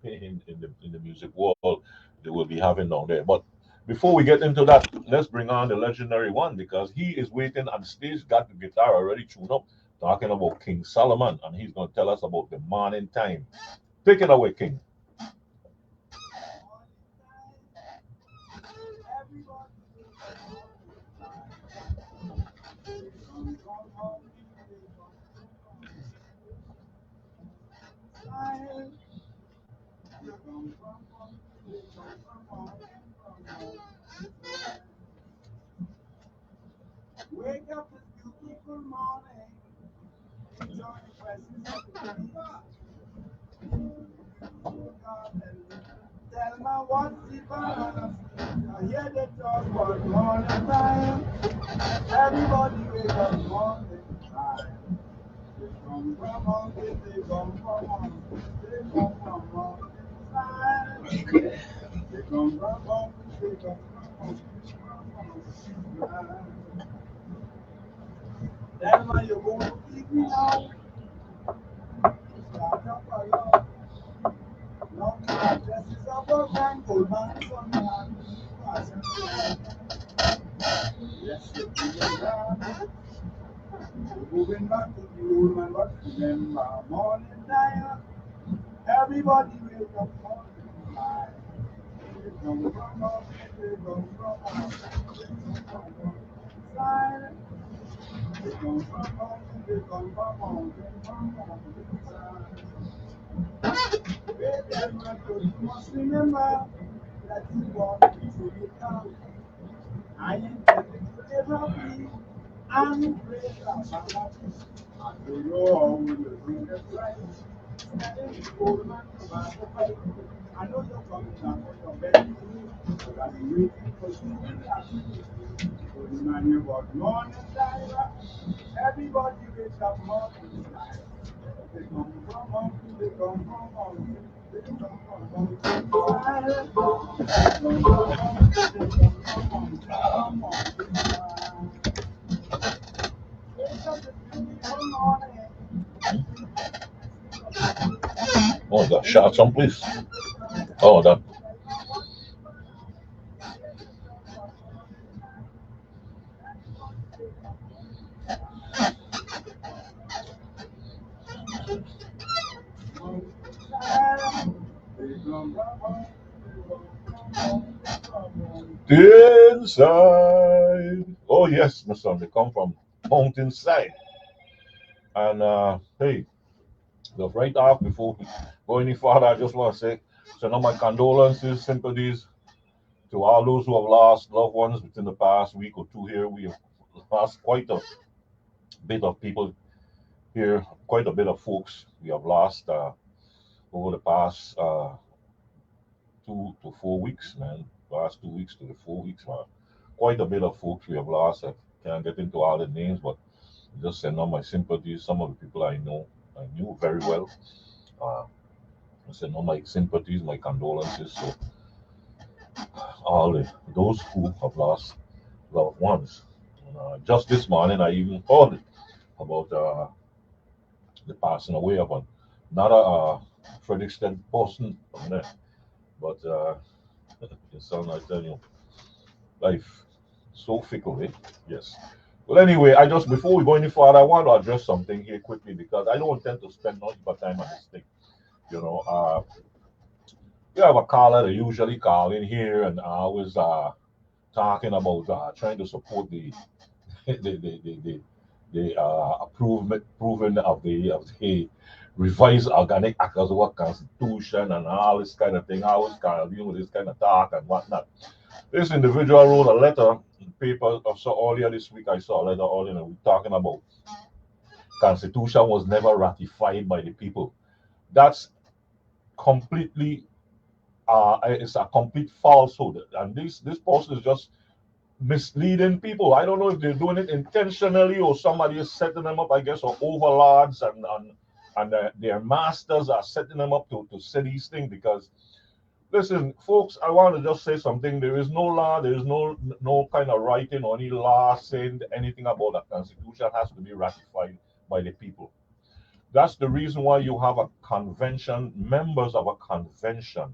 in the music world they will be having down there. But before we get into that, let's bring on the legendary one because he is waiting on stage, got the guitar already tuned up, talking about King Solomon, and he's going to tell us about the morning time. Take it away, King. Wake up this beautiful morning, enjoy the presence of God. Tell me what's the balance. I hear the talk about morning time. Everybody wake up morning time. They come from mountain, they come from mountain, they come from mountain time. They come from mountain, they come from mountain time. Tell me you're going to keep me out. Start up a love. Long dresses of a man, old man, son, man. Yes, you're moving back to the old man, but remember, morning time. Everybody wake up morning time. They come from up, they come from up, they come from outside. They come from up, they come from out, they come from outside. Baby, you must remember that you want to be calm. I intended to live happy and pray that I'm happy. I don't know how we will bring it right. Standing the old man about the fight. I know you're coming down for your bed. But I've been waiting for you and happy. So the man you got morning time. Everybody wakes up morning time. They come from mountain, they come from mountain, they come from mountain. They come from mountain, they come from mountain. Wake up the beautiful morning. Oh, got shots on, please. Oh, that. Inside. Oh yes, my son. They come from mountainside. And hey, the right off before we go any further, I just want to say, send out my condolences, sympathies to all those who have lost loved ones within the past week or two. Here, we have lost quite a bit of people here, quite a bit of folks we have lost over the past 2 to 4 weeks, man. Last 2 weeks to the 4 weeks, man. Quite a bit of folks we have lost. I can't get into all the names, but just send out my sympathies. Some of the people I knew very well. Uh, I send out my sympathies, my condolences. So all those who have lost loved ones. And, just this morning, I even heard about the passing away of another Frederickston person, but your son, I tell you, life so fickle, eh? Yes. Well, anyway, I just before we go any further, I want to address something here quickly because I don't intend to spend much of time on this thing. You know, we have a caller that usually call in here and always talking about trying to support the the improvement of the revised organic agricultural constitution and all this kind of thing. I always kind of dealing with this kind of talk and whatnot. This individual wrote a letter in the paper. I saw earlier this week. I saw a letter earlier talking about constitution was never ratified by the people. That's completely it's a complete falsehood. And this person is just misleading people. I don't know if they're doing it intentionally or somebody is setting them up, I guess, or overlords and their masters are setting them up to say these things because listen, folks, I want to just say something. There is no law, there is no kind of writing or any law saying anything about a constitution has to be ratified by the people. That's the reason why you have a convention, members of a convention.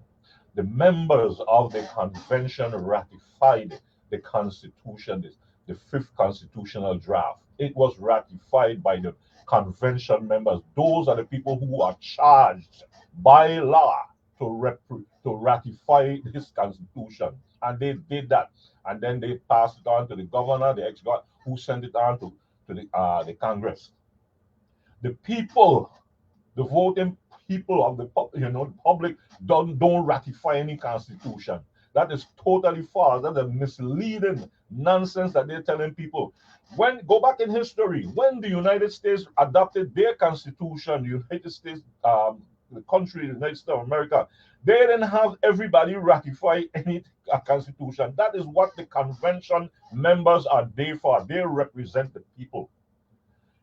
The members of the convention ratified the Constitution, the fifth constitutional draft. It was ratified by the convention members. Those are the people who are charged by law to ratify this constitution. And they did that. And then they passed it on to the governor, the ex-governor, who sent it on to the Congress. The people, the voting people of the public don't ratify any constitution. That is totally false. That's a misleading nonsense that they're telling people. Go back in history, when the United States adopted their constitution, the United States, the country, the United States of America, they didn't have everybody ratify any constitution. That is what the convention members are there for. They represent the people.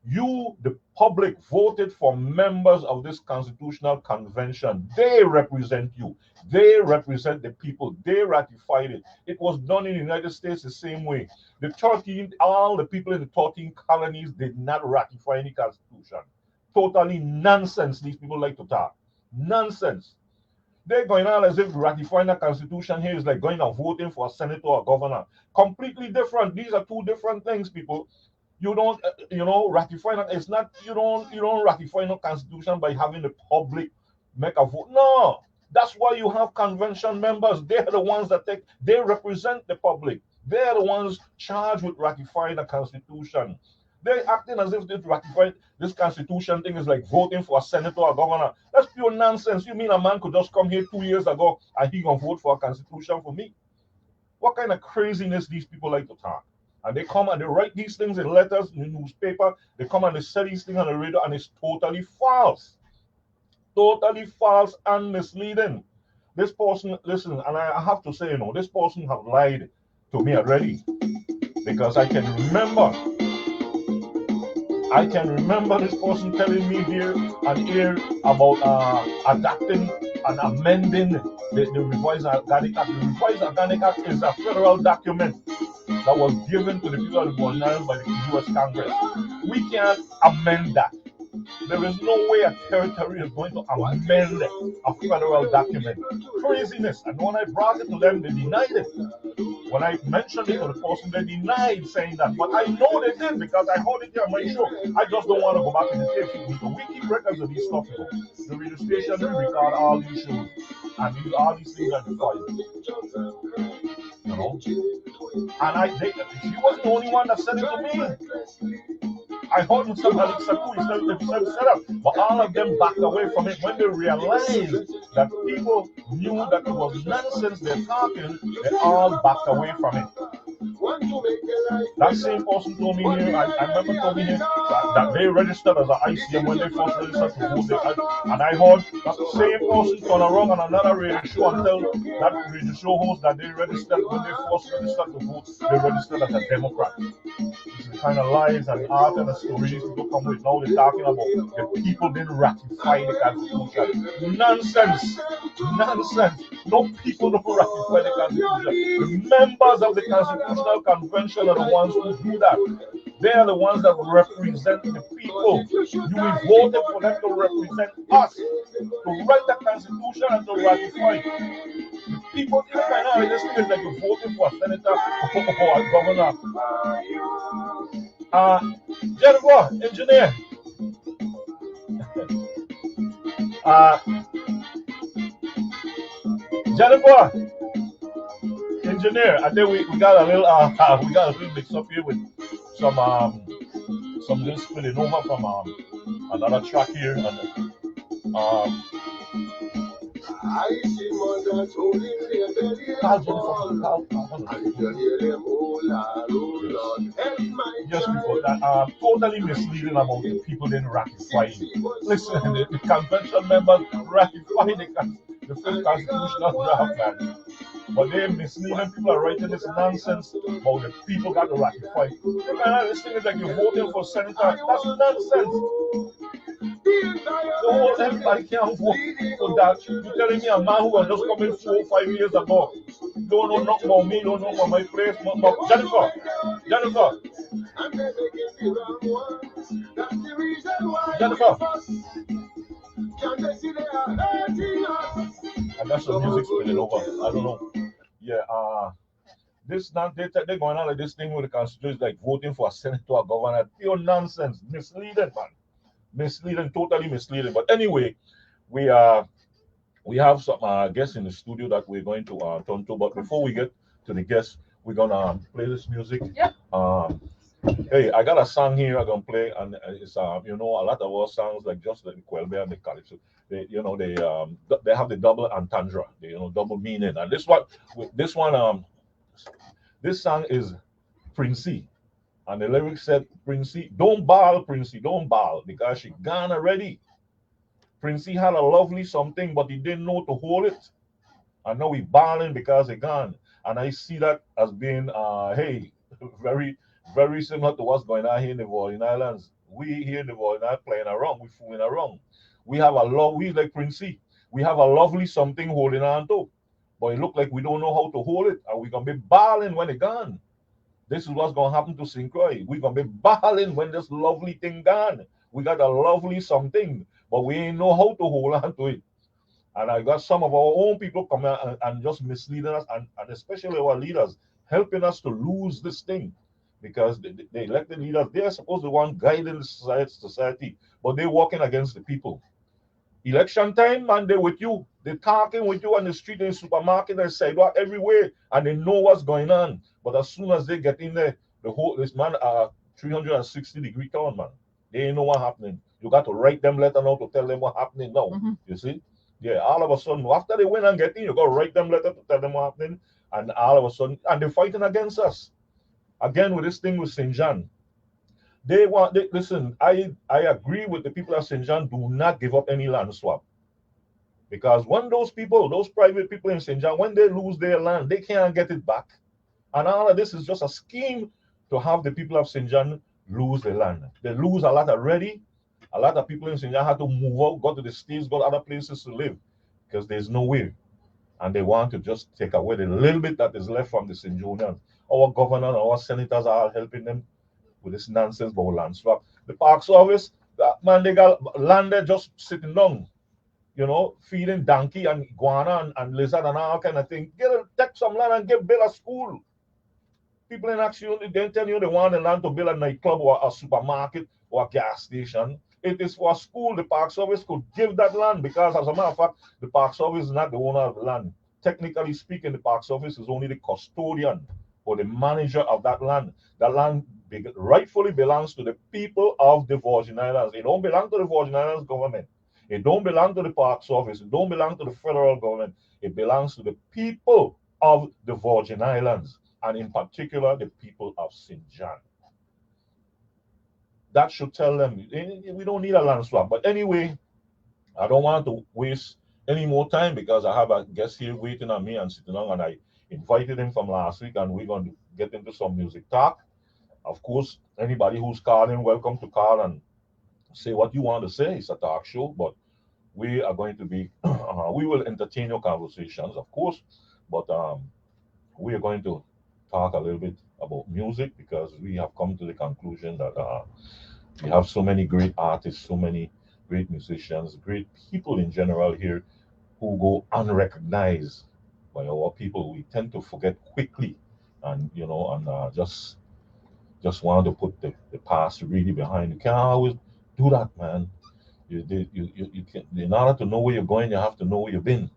You, the public, voted for members of this constitutional convention. They represent you. They represent the people. They ratified it. It was done in the United States the same way. All the people in the 13 colonies did not ratify any constitution. Totally nonsense. These people like to talk. Nonsense. They're going on as if ratifying a constitution here is like going and voting for a senator or governor. Completely different. These are two different things, people. You don't, ratify. It's not. You don't ratify no constitution by having the public make a vote. No, that's why you have convention members. They're the ones they represent the public. They're the ones charged with ratifying the constitution. They're acting as if they ratify this constitution thing is like voting for a senator or governor. That's pure nonsense. You mean a man could just come here 2 years ago and he gonna vote for a constitution for me? What kind of craziness these people like to talk? And they come and they write these things in letters in the newspaper. They come and they say these things on the radio, and it's totally false. Totally false and misleading. This person, listen, and I have to say, this person have lied to me already. Because I can remember this person telling me here and here about adapting and amending the Revised Organic Act. The Revised Organic Act is a federal document that was given to the people of the Bonanza by the U.S. Congress. We can't amend that. There is no way a territory is going to amend a federal document. Craziness. And when I brought it to them, they denied it. When I mentioned it to the person, they denied saying that. But I know they did because I heard it here on my show. I just don't want to go back in the tape. We keep records of these stuff. The radio station, we record all these shows. And all these things are recorded. And she wasn't the only one that said it to me. I heard somebody said up, but all of them backed away from it when they realized that people knew that it was nonsense they're talking. They all backed away from it. That same person told me here, I remember told me here that they registered as an ICM when they first registered to vote. And I heard that the same person turn around on another radio show and tell that radio show host that they registered when they first registered to vote, they registered as a Democrat. This is the kind of lies and art and the stories people come with. Now they're talking about the people didn't ratify the Constitution. Nonsense. Nonsense. No people don't ratify the Constitution. The members of the Constitutional Convention are the ones who do that. They are the ones that represent the people. You voted for them to represent us, to write the Constitution and to ratify it. The people, even right now, this thing is like you're voting for a senator or a governor. Jennifer, engineer. Jennifer, engineer. I think we got a little mix up here with some little spilling over from another track here. I see mothers holding their belly and fall. I can hear them, oh Lord, help my just before that, totally misleading about the people didn't ratify it. Listen, the convention members ratified the fifth constitutional draft, man. But they're misleading. People are writing this nonsense about the people got to ratify. This thing is like you're voting for senator. That's nonsense. So everybody can't vote for that. You're telling me a man who was just coming 4 or 5 years ago don't know nothing about me, don't know about my place. Jennifer. That's the reason why Jennifer. we fuss. Can they see they are hurting us? And that's the music spilling over. I don't know. Yeah, this now they're going on like this thing with the constitution, like voting for a senator or governor. Pure nonsense, misleading, man. Misleading, totally misleading. But anyway, we have some guests in the studio that we're going to turn to. But before we get to the guests, we're gonna play this music. Yeah. Hey, I got a song here I'm gonna play, and it's you know, a lot of our songs like just the Quelbe and the Calypso. They, you know, they have the double entendre, you know, double meaning. And this song is Princey. And the lyrics said, Princey, don't bawl, Princey, don't bawl, because she gone already. Princey had a lovely something, but he didn't know to hold it. And now he bawling because he gone. And I see that as being, hey, very, very similar to what's going on here in the Virgin Islands. We here in the Virgin Islands playing around, we fooling around. We have we like Princey. We have a lovely something holding on to. But it look like we don't know how to hold it. And we're going to be bawling when it gone. This is what's going to happen to St. Croix. We're going to be bawling when this lovely thing gone. We got a lovely something, but we ain't know how to hold on to it. And I got some of our own people coming and just misleading us, and especially our leaders, helping us to lose this thing. Because they elected leaders, they're supposed to be one guiding the society, but they're working against the people. Election time, man, they're with you. They're talking with you on the street, in the supermarket, and sidewalk, everywhere, and they know what's going on. But as soon as they get in there, this man 360-degree turn, man. They ain't know what happening. You got to write them letter now to tell them what happening now. Mm-hmm. You see? Yeah, all of a sudden, after they win and get in, you got to write them letter to tell them what happening, and all of a sudden, and they're fighting against us. Again, with this thing with St. John. Listen, I agree with the people of St. John, do not give up any land swap. Because when those private people in St. John, when they lose their land, they can't get it back. And all of this is just a scheme to have the people of St. John lose their land. They lose a lot already. A lot of people in St. John had to move out, go to the States, go to other places to live because there's no way. And they want to just take away the little bit that is left from the St. Jonians. Our governor and our senators are all helping them with this nonsense about land swap. The Park Service, man, they got land there just sitting down, you know, feeding donkey and iguana and lizard and all kind of thing. Take some land and build a school. People in action, they tell you they want the land to build a nightclub or a supermarket or a gas station. It is for a school. The Park Service could give that land because, as a matter of fact, the Park Service is not the owner of the land. Technically speaking, the Park Service is only the custodian or the manager of that land. That land rightfully belongs to the people of the Virgin Islands. It don't belong to the Virgin Islands government. It don't belong to the Park Service. It don't belong to the federal government. It belongs to the people of the Virgin Islands, and in particular, the people of St. John. That should tell them we don't need a land swap. But anyway, I don't want to waste any more time because I have a guest here waiting on me and sitting down, and I invited him from last week, and we're going to get into some music talk. Of course, anybody who's calling, welcome to call and say what you want to say. It's a talk show, but we are going to be, we will entertain your conversations, of course, but we are going to talk a little bit about music because we have come to the conclusion that we have so many great artists, so many great musicians, great people in general here who go unrecognized by our people. We tend to forget quickly, and you know, and just want to put the past really behind. You can't always do that, man. You can, in order to know where you're going, you have to know where you've been.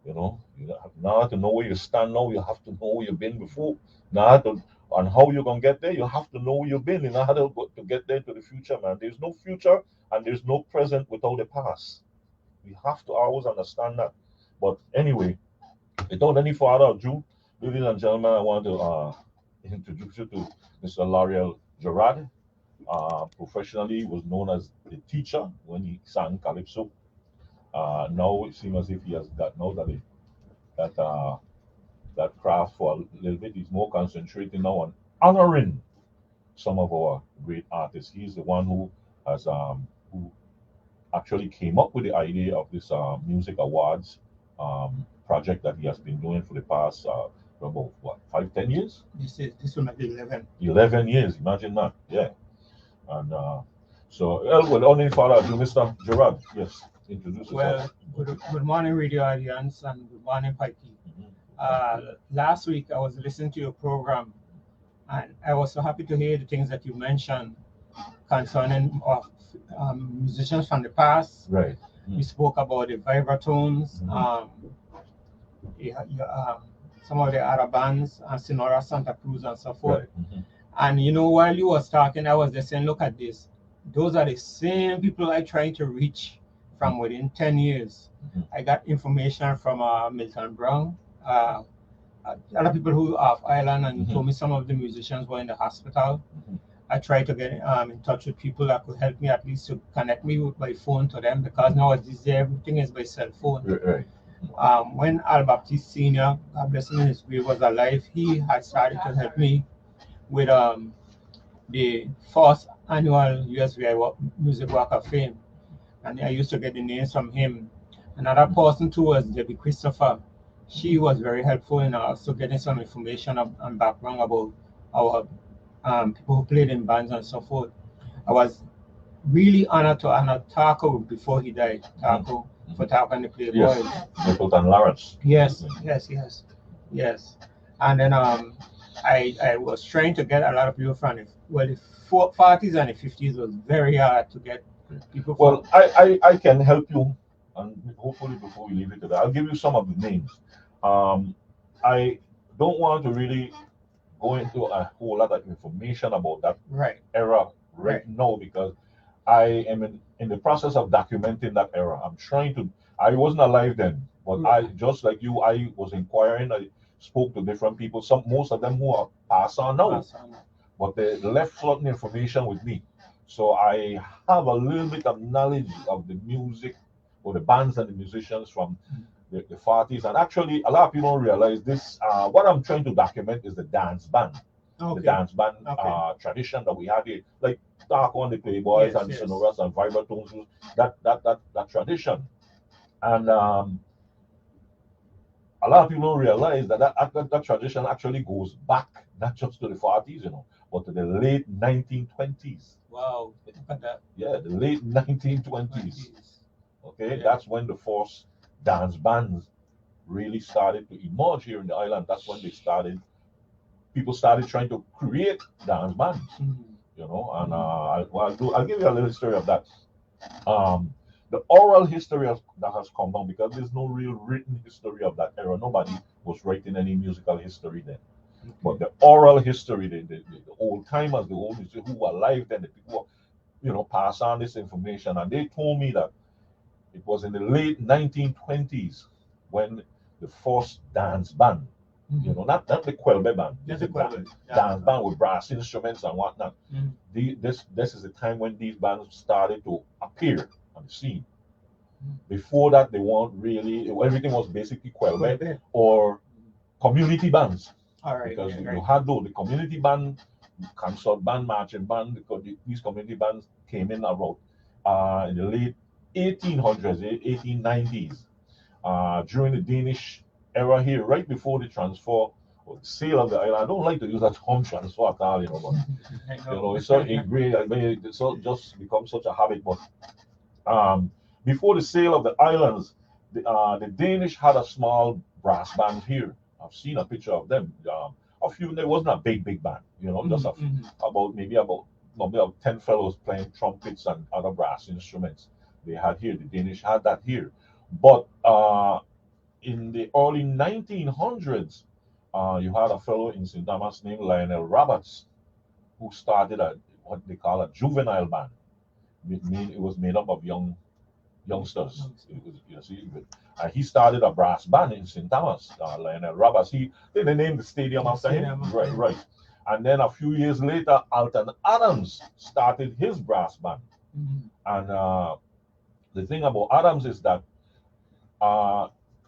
You know, in order to know where you stand now, you have to know where you've been before. And how you're gonna get there, you have to know where you've been in order to get there to the future, man. There's no future and there's no present without the past. We have to always understand that. But anyway, without any further ado, ladies and gentlemen, I want to introduce you to Mr. Lariel Gerard. Professionally, was known as the teacher when he sang calypso. Now it seems as if he has got now that craft for a little bit. He's more concentrating now on honoring some of our great artists. He's the one who has who actually came up with the idea of this music awards project that he has been doing for the past about 5-10 years. This will make 11. 11 years, imagine that. Yeah. And well, only further ado, Mr. Gerard, yes, introduce yourself. Well, good morning, radio audience, and good morning, Pikey. Last week, I was listening to your program, and I was so happy to hear the things that you mentioned concerning of musicians from the past. Right. We spoke about the vibratones, some of the other bands, Sonora, Santa Cruz, and so forth. Right. And while you was talking, I was just saying, look at this. Those are the same people I trying to reach from within 10 years. I got information from Milton Brown, a lot of people who are off island, and he told me some of the musicians were in the hospital. I tried to get in touch with people that could help me, at least to connect me with my phone to them, because nowadays everything is by cell phone. Right. When Al Baptiste Sr., God bless him in his grave, was alive, he had started to help me with the first annual USVI Music Walk of Fame. And I used to get the names from him. Another person too was Debbie Christopher. She was very helpful in also getting some information and background about our people who played in bands and so forth. I was really honored to honor Taco before he died. Taco, for Taco and the Playboys. Yes, Mapleton Lawrence. Yes. And then I was trying to get a lot of people from it. Well, the 40s and the 50s was very hard to get people from. Well, I can help you, and hopefully before we leave it to that, I'll give you some of the names. I don't want to really go into a whole lot of information about that era right now, because I am in the process of documenting that era. I wasn't alive then, but I, just like you, I was inquiring. I spoke to different people, most of them who are passed on now, but they left certain information with me. So I have a little bit of knowledge of the music or the bands and the musicians from the 40s. And actually, a lot of people don't realize this. What I'm trying to document is the dance band. The dance band tradition that we had here, like Dark on the Playboys and Sonoras and Vibratones, that tradition. And a lot of people don't realize that tradition actually goes back not just to the 40s, but to the late 1920s. Wow, look at that. Yeah, the late 1920s. Okay, that's when the first dance bands really started to emerge here in the island. That's when people started trying to create dance bands, and I'll give you a little history of that. The oral history that has come down, because there's no real written history of that era. Nobody was writing any musical history then. But the oral history, the old timers, the old musicians who were alive then, the people who, pass on this information, and they told me that it was in the late 1920s when the first dance band, not the Quelbe band, dance band with brass instruments and whatnot. This is the time when these bands started to appear on the scene. Before that, they weren't really. Everything was basically Quelbe or community bands. Because you had the community band, concert band, marching band, because these community bands came in about in the late 1800s, 1890s, during the Danish era here, right before the transfer or the sale of the island. I don't like to use that term transfer at all, but it's so ingrained. It's just become such a habit. But before the sale of the islands, the Danish had a small brass band here. I've seen a picture of them. A few. There wasn't a big band, just about 10 fellows playing trumpets and other brass instruments. They had here. The Danish had that here. But in the early 1900s, you had a fellow in St. Thomas named Lionel Roberts, who started what they call a juvenile band. It was made up of youngsters. He started a brass band in St. Thomas. Lionel Roberts. They named the stadium after him. Right. And then a few years later, Alton Adams started his brass band. And the thing about Adams is that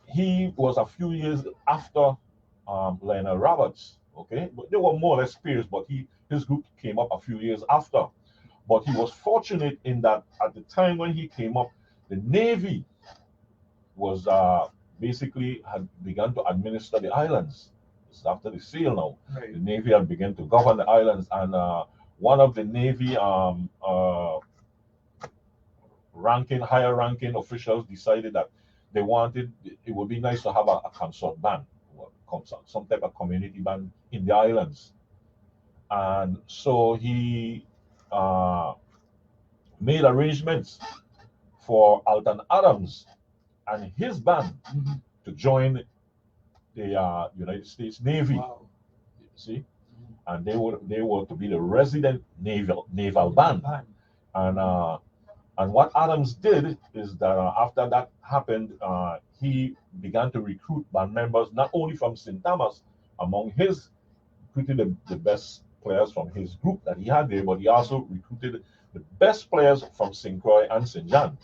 he was a few years after Lionel Roberts. Okay, but they were more or less peers. But his group came up a few years after. But he was fortunate in that at the time when he came up, the Navy was basically had begun to administer the islands. It's after the sale now. The Navy had begun to govern the islands, and one of the Navy higher ranking officials decided that they wanted, it would be nice to have a consort band, some type of community band in the islands. And so he made arrangements for Alton Adams and his band to join the United States Navy. Wow. See, and they were to be the resident naval band. And what Adams did is that after that happened, he began to recruit band members not only from St. Thomas, among his recruited the best players from his group that he had there, but he also recruited the best players from St. Croix and St. John.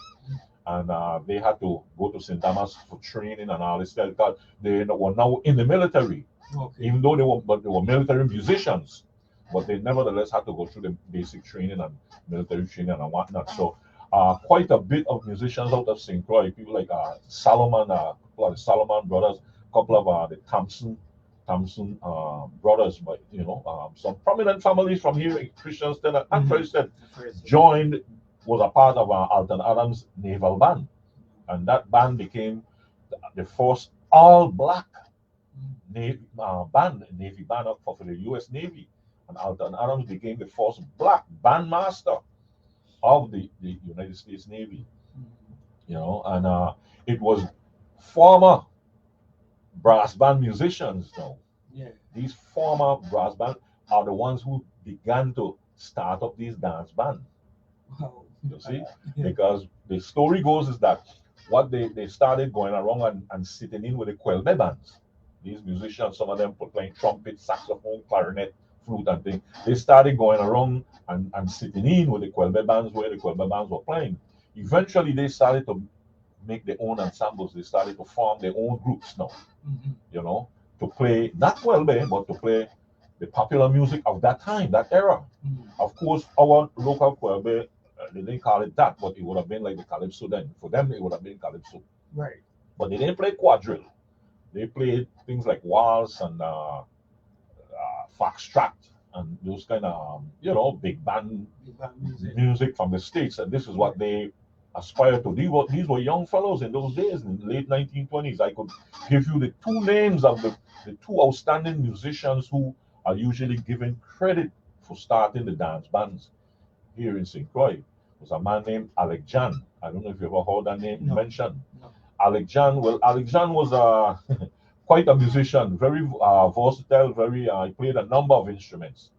And they had to go to St. Thomas for training and all this stuff because they were now in the military. Okay. Even though they were military musicians, but they nevertheless had to go through the basic training and military training and whatnot. So quite a bit of musicians out of St. Croix, people like Solomon, a couple of the Solomon brothers, a couple of the Thompson brothers, but some prominent families from here in Christianston and Preston joined, was a part of Alton Adams' naval band, and that band became the first all-black Navy band for the U.S. Navy, and Alton Adams became the first black bandmaster of the United States Navy. And it was former brass band musicians now. Yeah. These former brass band are the ones who began to start up these dance bands. Wow. You see, because the story goes is that what they started going around and sitting in with the Quelbe bands. These musicians, some of them playing trumpet, saxophone, clarinet, flute, and things. They started going around and sitting in with the Quelbe bands where the Quelbe bands were playing. Eventually, they started to make their own ensembles. They started to form their own groups now. To play not Quelbe, but to play the popular music of that time, that era. Of course, our local Quelbe, they didn't call it that, but it would have been like the Calypso then. For them, it would have been Calypso. Right. But they didn't play quadrille. They played things like waltz and foxtrot and those kind of, big band music from the States. And this is what they aspired to. These were young fellows in those days, in the late 1920s. I could give you the two names of the two outstanding musicians who are usually given credit for starting the dance bands here in St. Croix. Was a man named Alec Jan. I don't know if you ever heard that name mentioned. No. Alec Jan was quite a musician, very versatile, he played a number of instruments.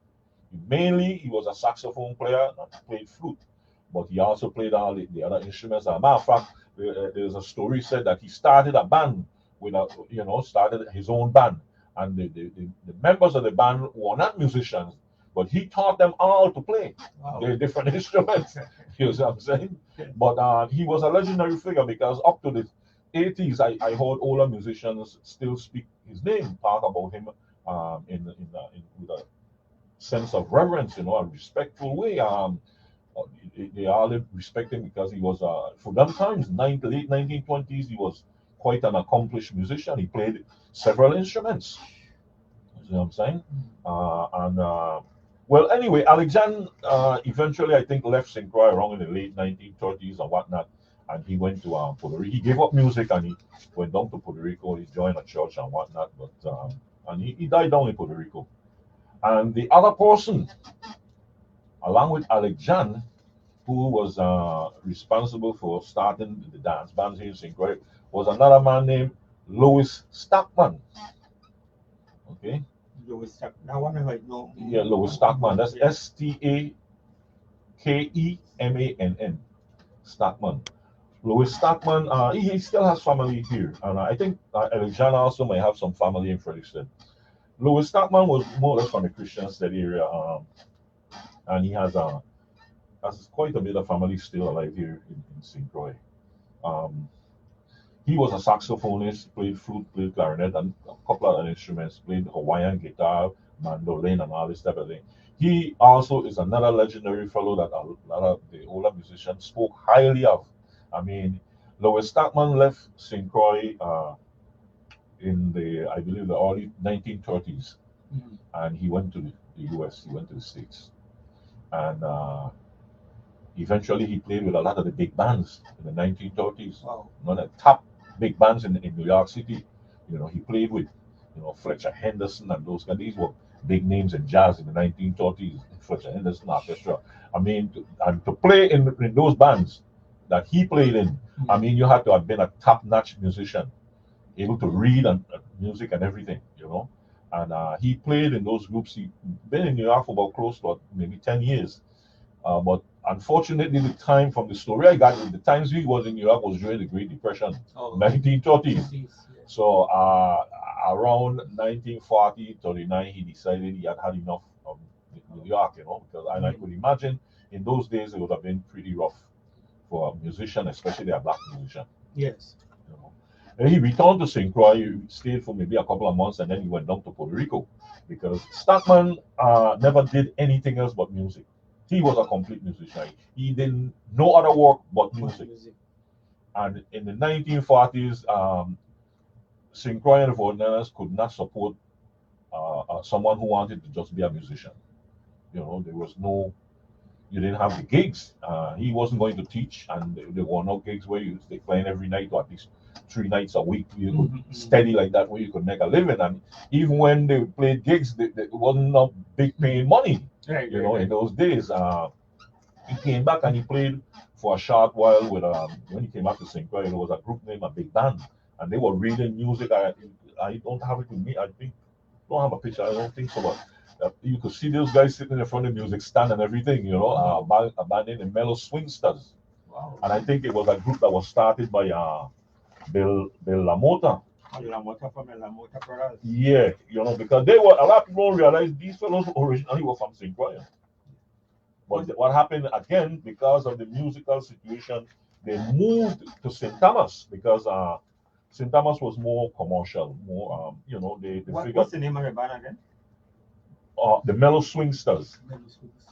Mainly, he was a saxophone player, and played flute, but he also played all the other instruments. As a matter of fact, there's a story said that he started a band started his own band, and the members of the band were not musicians, but he taught them all to play their different instruments. You know what I'm saying? But he was a legendary figure because up to the 80s, I heard older musicians still speak his name, talk about him with a sense of reverence, a respectful way. They all respect him because he was, for them times, late 1920s, he was quite an accomplished musician. He played several instruments. You know what I'm saying? Well, anyway, Alexander eventually, I think, left St. Croix around in the late 1930s and whatnot, and he went to Puerto Rico. He gave up music and he went down to Puerto Rico. He joined a church and whatnot, but and he died down in Puerto Rico. And the other person, along with Alexander, who was responsible for starting the dance bands here in St. Croix, was another man named Louis Stockman. Okay. Louis Stockman. That one I know. Yeah, Louis Stockman. That's Stakemann. Stockman. Louis Stockman. He still has family here, and I think Alexander also may have some family in Frederickston. Louis Stockman was more or less from the Christiansted area, and he has quite a bit of family still alive here in St. Croix. He was a saxophonist, played flute, played clarinet, and a couple of other instruments, played Hawaiian guitar, mandolin, and all this type of thing. He also is another legendary fellow that a lot of the older musicians spoke highly of. I mean, Louis Stockman left St. Croix in I believe, the early 1930s, and he went to the U.S., he went to the States. and eventually he played with a lot of the big bands in the 1930s. Wow. One of the top big bands in New York City. You know, he played with, you know, Fletcher Henderson and those guys. These were big names in jazz in the 1930s. Fletcher Henderson Orchestra. I mean, to play in those bands that he played in, I mean, you had to have been a top-notch musician, able to read and music and everything, you know. And he played in those groups. He been in New York for about close to maybe 10 years. But unfortunately, the time from the story I got, the times he was in New York was during the Great Depression, 1930s. So around 1940, 39, he decided he had had enough of New York, you know, because I could imagine in those days it would have been pretty rough for a musician, especially a black musician. Yes. You know. And he returned to St. Croix. He stayed for maybe a couple of months, and then he went down to Puerto Rico because Stockman never did anything else but music. He was a complete musician. He did no other work but music. And in the 1940s, St. Croix and the Ordinance could not support someone who wanted to just be a musician. You know, there was no, you didn't have the gigs. He wasn't going to teach, and there were no gigs where you stay playing every night or at least 3 nights a week. You could steady like that where you could make a living. And even when they played gigs, it wasn't no big paying money. Right, you know, in those days, he came back and he played for a short while with when he came back to St. Croix, there was a group named a Big Band, and they were reading music. I don't have it with me. I think don't have a picture. I don't think so, but you could see those guys sitting in front of the music stand and everything. You know, a band named the Mellow Swingsters. Wow. And I think it was a group that was started by Bill LaMotta. LaMotta from the LaMotta Brothers. Yeah, you know, because they were, a lot of people don't realize these fellows originally were from St. Croix. But what happened again, because of the musical situation, they moved to St. Thomas because St. Thomas was more commercial, more, you know, they figured. What's the name of the band again? The Mellow Swingsters.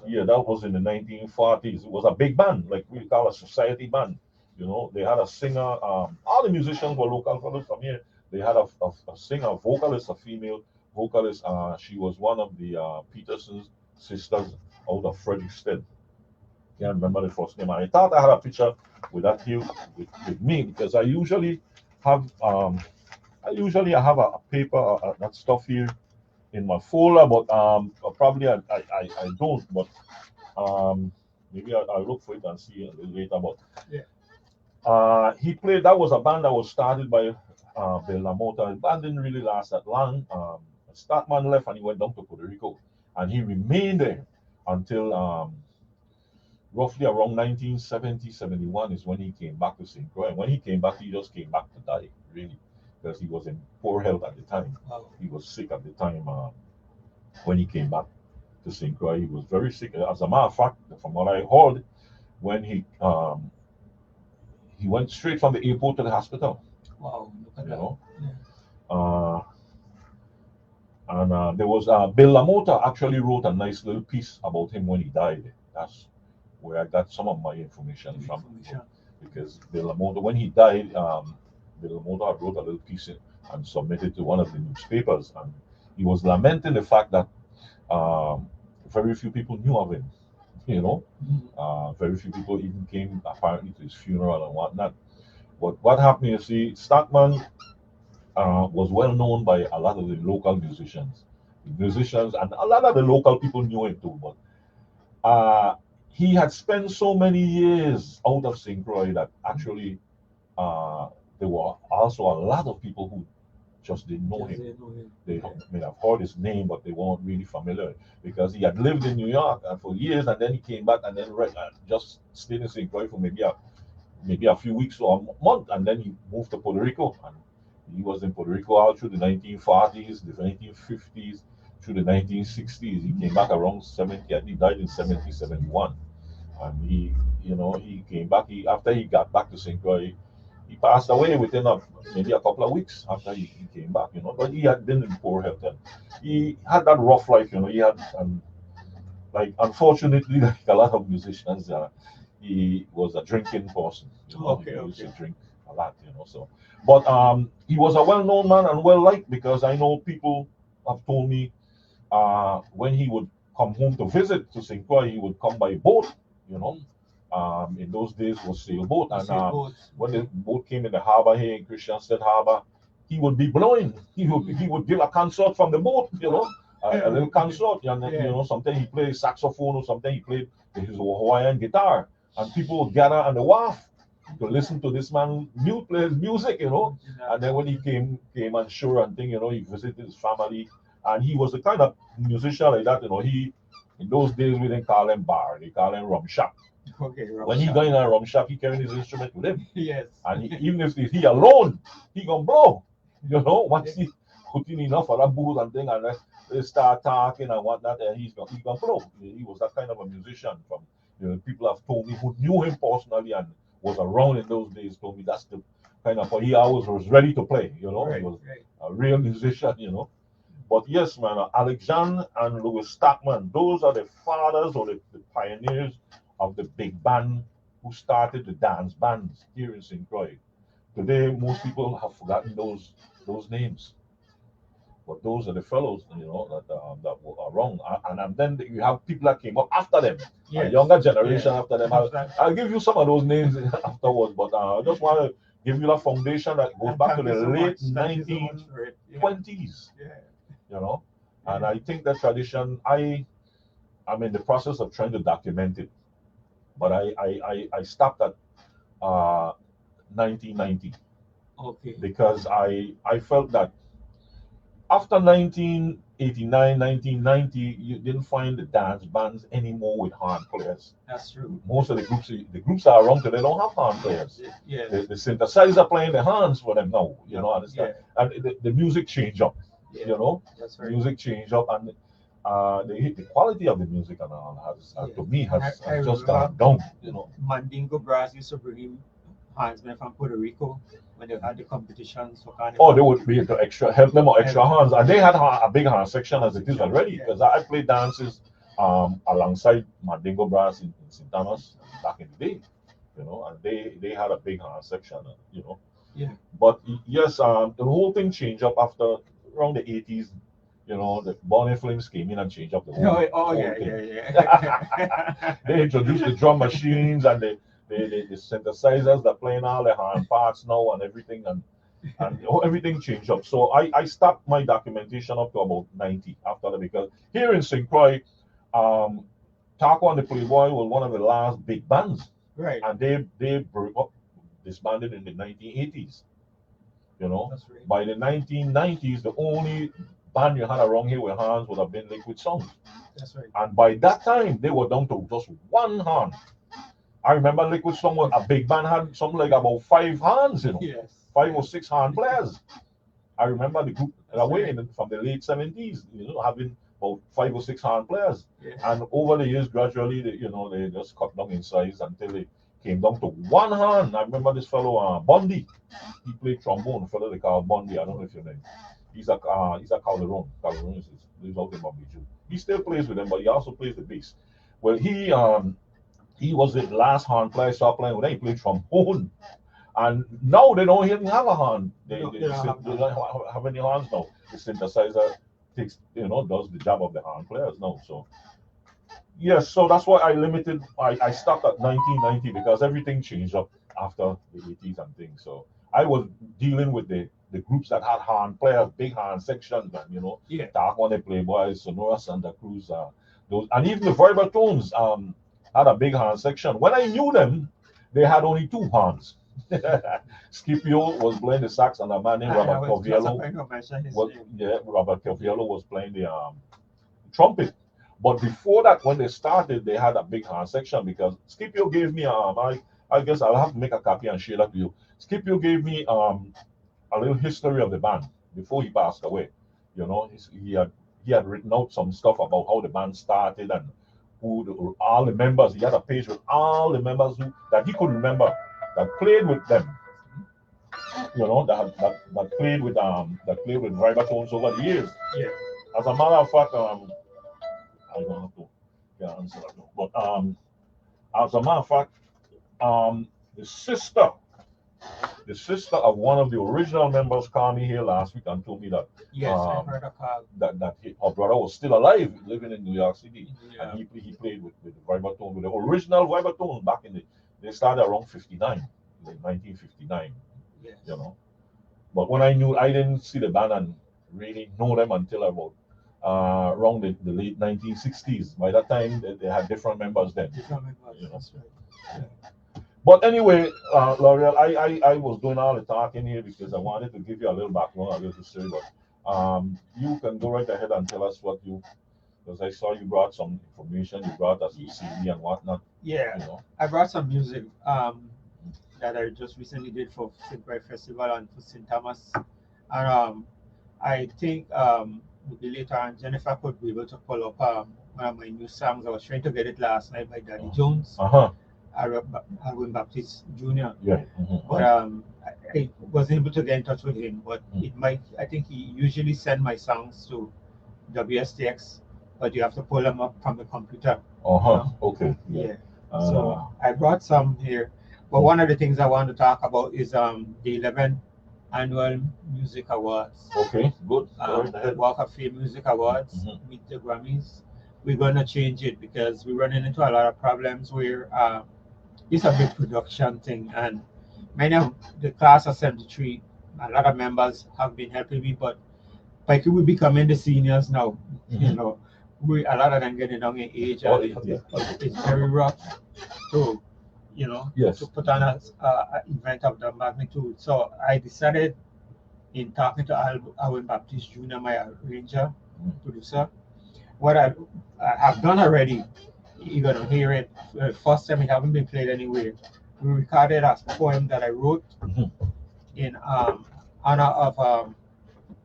Yeah, that was in the 1940s. It was a big band, like we call a society band. You know, they had a singer. All the musicians were local fellows from here. They had a singer, a vocalist, a female vocalist. She was one of the Peterson's sisters out of Frederiksted. Can't remember the first name. I thought I had a picture with that here with me because I usually have I have a paper that stuff here in my folder, but probably I don't. But maybe I'll look for it and see it later. But yeah. He played. That was a band that was started by Bill LaMotta. The band didn't really last that long. Startman left and he went down to Puerto Rico, and he remained there until roughly around 1970, 71 is when he came back to St. Croix. And when he came back, he just came back to die, really, because he was in poor health at the time. Wow. He was sick at the time when he came back to St. Croix. He was very sick. As a matter of fact, from what I heard, when he went straight from the airport to the hospital. Wow, look at you that. know. Yeah. And there was Bill LaMotta actually wrote a nice little piece about him when he died. That's where I got some of my information from. Because Bill LaMotta, when he died, Bill LaMotta wrote a little piece and submitted to one of the newspapers, and he was lamenting the fact that very few people knew of him. You know, very few people even came apparently to his funeral and whatnot. But what happened, you see, Stockman was well known by a lot of the local musicians, and a lot of the local people knew him too. But he had spent so many years out of St. Croix that actually there were also a lot of people who just didn't know him. They may have heard his name, but they weren't really familiar because he had lived in New York for years, and then he came back and then just stayed in St. Croix for maybe a few weeks or a month, and then he moved to Puerto Rico. And he was in Puerto Rico all through the 1940s, the 1950s, through the 1960s. He came back around 70, and he died in 70, 71. And he came back. After he got back to St. Croix, he passed away within maybe a couple of weeks after he came back. You know, but he had been in poor health, and he had that rough life. You know, he had like unfortunately, like a lot of musicians, he was a drinking person. You know, he used to drink a lot. You know, so. But he was a well-known man and well-liked because I know people have told me when he would come home to visit to St. Croix, he would come by boat, you know. In those days was sailboat, and when the boat came in the harbor here in Christiansted Harbor, he would be blowing. He would give a concert from the boat, you know, a little concert, and you know, sometimes he played saxophone or something. He played his Hawaiian guitar, and people would gather on the wharf to listen to this man play his music, you know. And then when he came on shore and thing, you know, he visited his family, and he was the kind of musician like that, you know. He in those days we didn't call him bar, they call him rum shop. Okay, when he got in a rum shop, he carried his instrument with him. Yes. And even if he alone, he gonna blow. You know, once he put in enough of that booze and thing, and they start talking and whatnot, and he's gonna blow. He was that kind of a musician. From, you know, people have told me who knew him personally and was around in those days told me that's the kind of, he always was ready to play. You know, he was a real musician. You know. But yes, man, Alexander and Louis Stockman, those are the fathers or the pioneers of the big band who started the dance bands here in St. Croix. Today, most people have forgotten those names, but those are the fellows, you know, that were around. And then you have people that came up after them, a younger generation after them. I'll give you some of those names afterwards, but I just want to give you that foundation that goes back to the late 1920s. You know, and I think that tradition, I'm in the process of trying to document it, but I stopped at 1990. Okay. Because I felt that after 1989, 1990, you didn't find the dance bands anymore with horn players. That's true. Most of the groups are around today don't have horn players. Yeah. The synthesizer playing the horns for them now. You know, understand? And the music change up. You know, music change up, and the quality of the music and all has to me has just gone down. You know, Mandingo Brass used to bring in handsmen from Puerto Rico when they had the competitions for carnival. Oh, they would be to help them with extra hands, and they had a big hand section as it is already, because I played dances alongside Mandingo Brass in St. Thomas back in the day. You know, and they had a big hand section. You know, but yes, the whole thing changed up after around the 80s. You know, the Bonnie Flames came in and changed up the whole thing. They introduced the drum machines and the synthesizers that playing all the hand parts now and everything, and everything changed up. So I stopped my documentation up to about 90 after that, because here in St. Croix, Taco and the Playboy was one of the last big bands. Right. And they broke up, disbanded in the 1980s. You know, by the 1990s, the only band you had around here with hands would have been Liquid Sound. That's right. And by that time, they were down to just one hand. I remember Liquid Sound, a big band had something like about 5 hands, you know, 5 or 6 hand players. I remember the group from the late 70s, you know, having about 5 or 6 hand players. And over the years, gradually, they just cut down in size until they came down to one hand. I remember this fellow, Bundy. He played trombone, a fellow they call Bundy. I don't know if you know him. He's a Calderon. Calderon lives out in Bambiju. He still plays with them, but he also plays the bass. Well, he was the last horn player I started playing with. He played trombone, and now they don't even have a horn. They don't have any horns now. The synthesizer does the job of the horn players now. So yes, so that's why I stopped at 1990, because everything changed up after the 80s and things. So I was dealing with the groups that had horn players, big horn sections, and Dark One, the Playboys, Sonora, Santa Cruz, those, and even the Vibratones had a big horn section. When I knew them, they had only 2 horns. Scipio was playing the sax, and a man named Robert Coviello was playing the trumpet. But before that, when they started, they had a big horn section, because Scipio gave me I guess I'll have to make a copy and share that to you. Scipio gave me a little history of the band before he passed away. You know, he had written out some stuff about how the band started and who all the members. He had a page with all the members that he could remember that played with them. You know, that played with Vibratones over the years. Yeah. As a matter of fact, I don't have to answer that, but as a matter of fact, the sister the sister of one of the original members called me here last week and told me that Yes, I um, heard a call. her brother was still alive, living in New York City, Yeah. and he played with the vibraphone, with the original vibraphone back in the. They started around 59, like 1959, Yes. you know. But when I didn't see the band and really know them until about around the late 1960s. By that time, they had different members then. Different members, You know. that's right. Yeah. But anyway, L'Oreal, I was doing all the talking here because I wanted to give you a little background, a little history. But you can go right ahead and tell us what you, because I saw you brought some information, you brought us the CD and whatnot. Yeah, You know. I brought some music that I just recently did for St. Croix Festival and for St. Thomas. And I think maybe later on Jennifer could be able to pull up one of my new songs. I was trying to get it last night by Daddy Jones, Alvin Baptist Jr. Yeah. But I wasn't able to get in touch with him. But it might. I think he usually send my songs to WSTX, but you have to pull them up from the computer. Okay. Yeah. So I brought some here. But one of the things I want to talk about is the 11th annual music awards. Okay, good. Walk of Fame Music Awards, meet the Grammys. We're gonna change it because we're running into a lot of problems where it's a big production thing, and many of the class of 73, a lot of members have been helping me, but Pikey will be becoming the seniors now. You know, a lot of them getting down in age, and it's very rough to, to put on an event of the magnitude. So I decided, in talking to Alvin Baptist Jr., my arranger, producer, what I have done already, you're gonna hear it. The first time it haven't been played anywhere. We recorded a poem that I wrote in honor of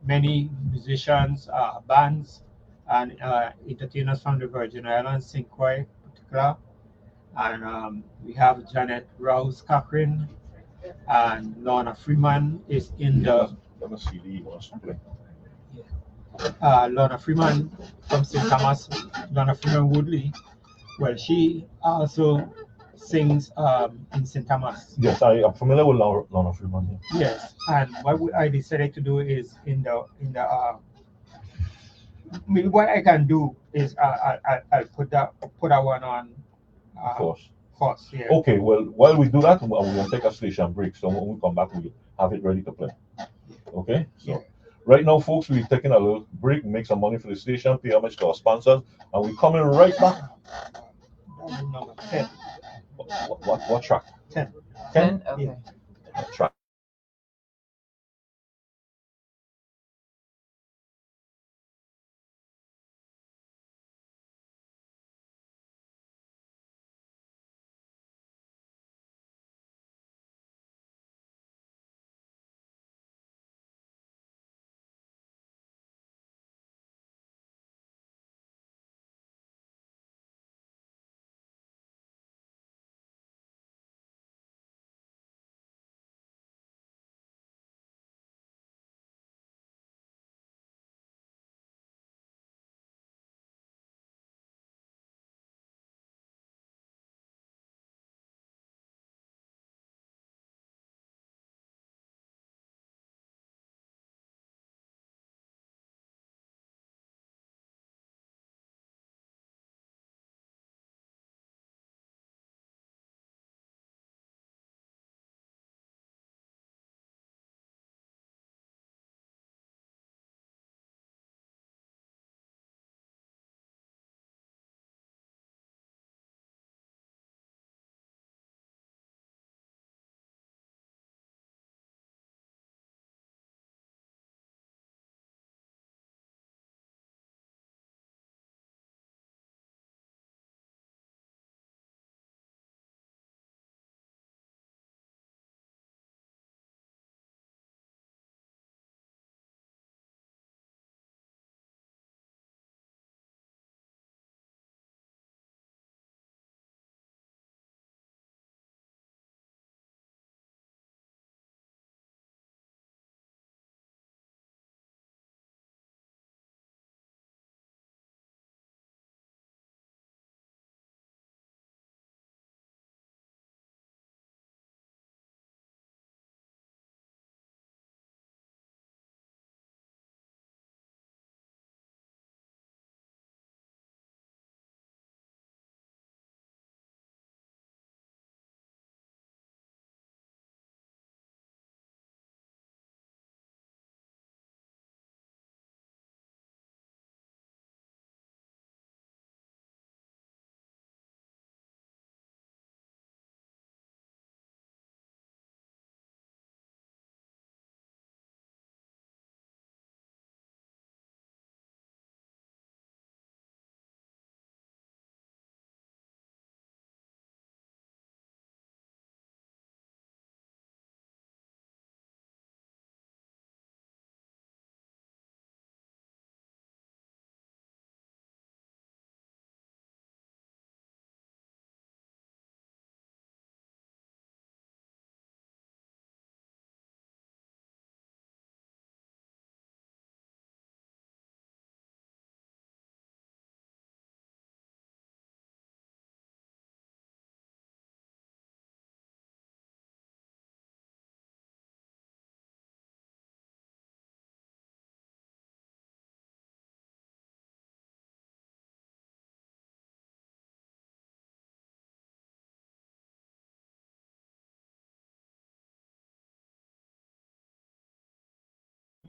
many musicians, bands, and entertainers from the Virgin Islands, St. Croix in particular. And we have Janet Rouse Cochran and Lorna Freeman is in the. Lorna Freeman from St. Thomas, Lorna Freeman Woodley. Well, she also sings in St. Thomas. Yes, I am familiar with Lorna Freeman. Yes, and what I decided to do is what I can do is I'll put that one on. First, yeah. Okay, well, while we do that, we'll take a station break. So when we come back, we'll have it ready to play. Okay, so right now, folks, we're taking a little break, make some money for the station, pay homage to our sponsors, and we're coming right back. Number 10. What track? 10. 10? Okay. Yeah. Track.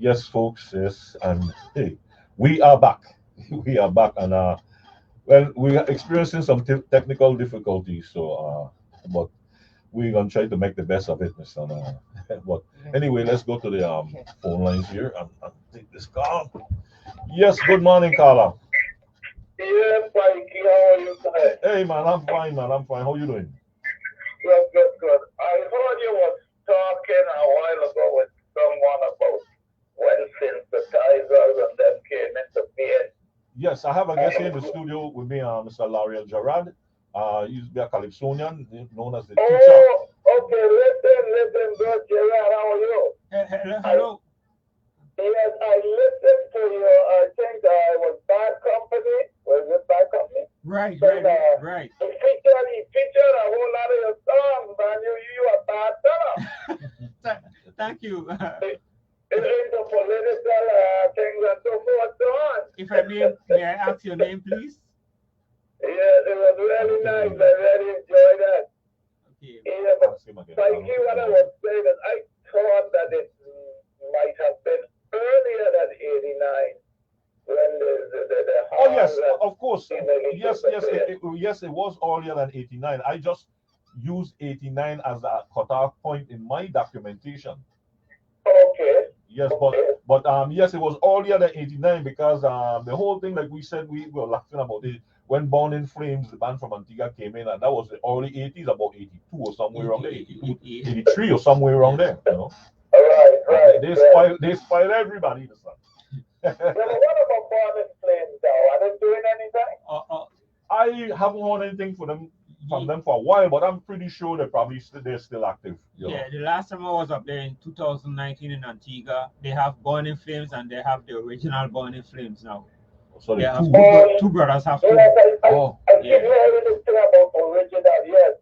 Yes, folks. Yes, and hey, we are back. We are back, and well, we are experiencing some technical difficulties. So, but we're gonna try to make the best of it, Mister. But anyway, let's go to the phone lines here and take this call. Yes. Good morning, Carla. Yes, Pikey, how are you today? Hey, man. I'm fine, man. I'm fine. How you doing? Good, good, good. I heard you was talking a while ago with someone about when synthesizers and them came into being. Yes, I have a guest here in the studio with me, Mr. Lariel Gerard. He used to be a Calypsonian, known as the teacher. Oh, okay, listen, good, Gerard, how are you? Hello. Yes, I listened to you. I think I was Bad Company. Was it Bad Company? Right. He featured a whole lot of your songs, man. You a bad fella. Thank you. Into political things and so forth, so on. If I may I ask your name, please? Yes, it was really nice. I really enjoyed that. Okay. Yeah, but Pikey, what I was saying is I thought that it might have been earlier than 89 when the Oh yes, Hans of course. Yes, and it was earlier than 89. I just used 89 as a cutoff point in my documentation. okay. Yes, Okay. but yes, it was earlier than 89 because the whole thing, like we said, we were laughing about it when Born in Flames, the band from Antigua, came in, and that was the early 80s, about 82 or somewhere around there, 82, 83 or somewhere around there, you know. Right. They spoil everybody this time. Yeah, but what about Born in Flames though? Are they doing anything? I haven't heard anything from them for a while, but I'm pretty sure they're still active. Yeah, the last time I was up there in 2019 in Antigua, they have Born in Flames and they have the original Born in Flames now. So They have two. two brothers have two. Yes, I keep Yeah. hearing this thing about original, yes.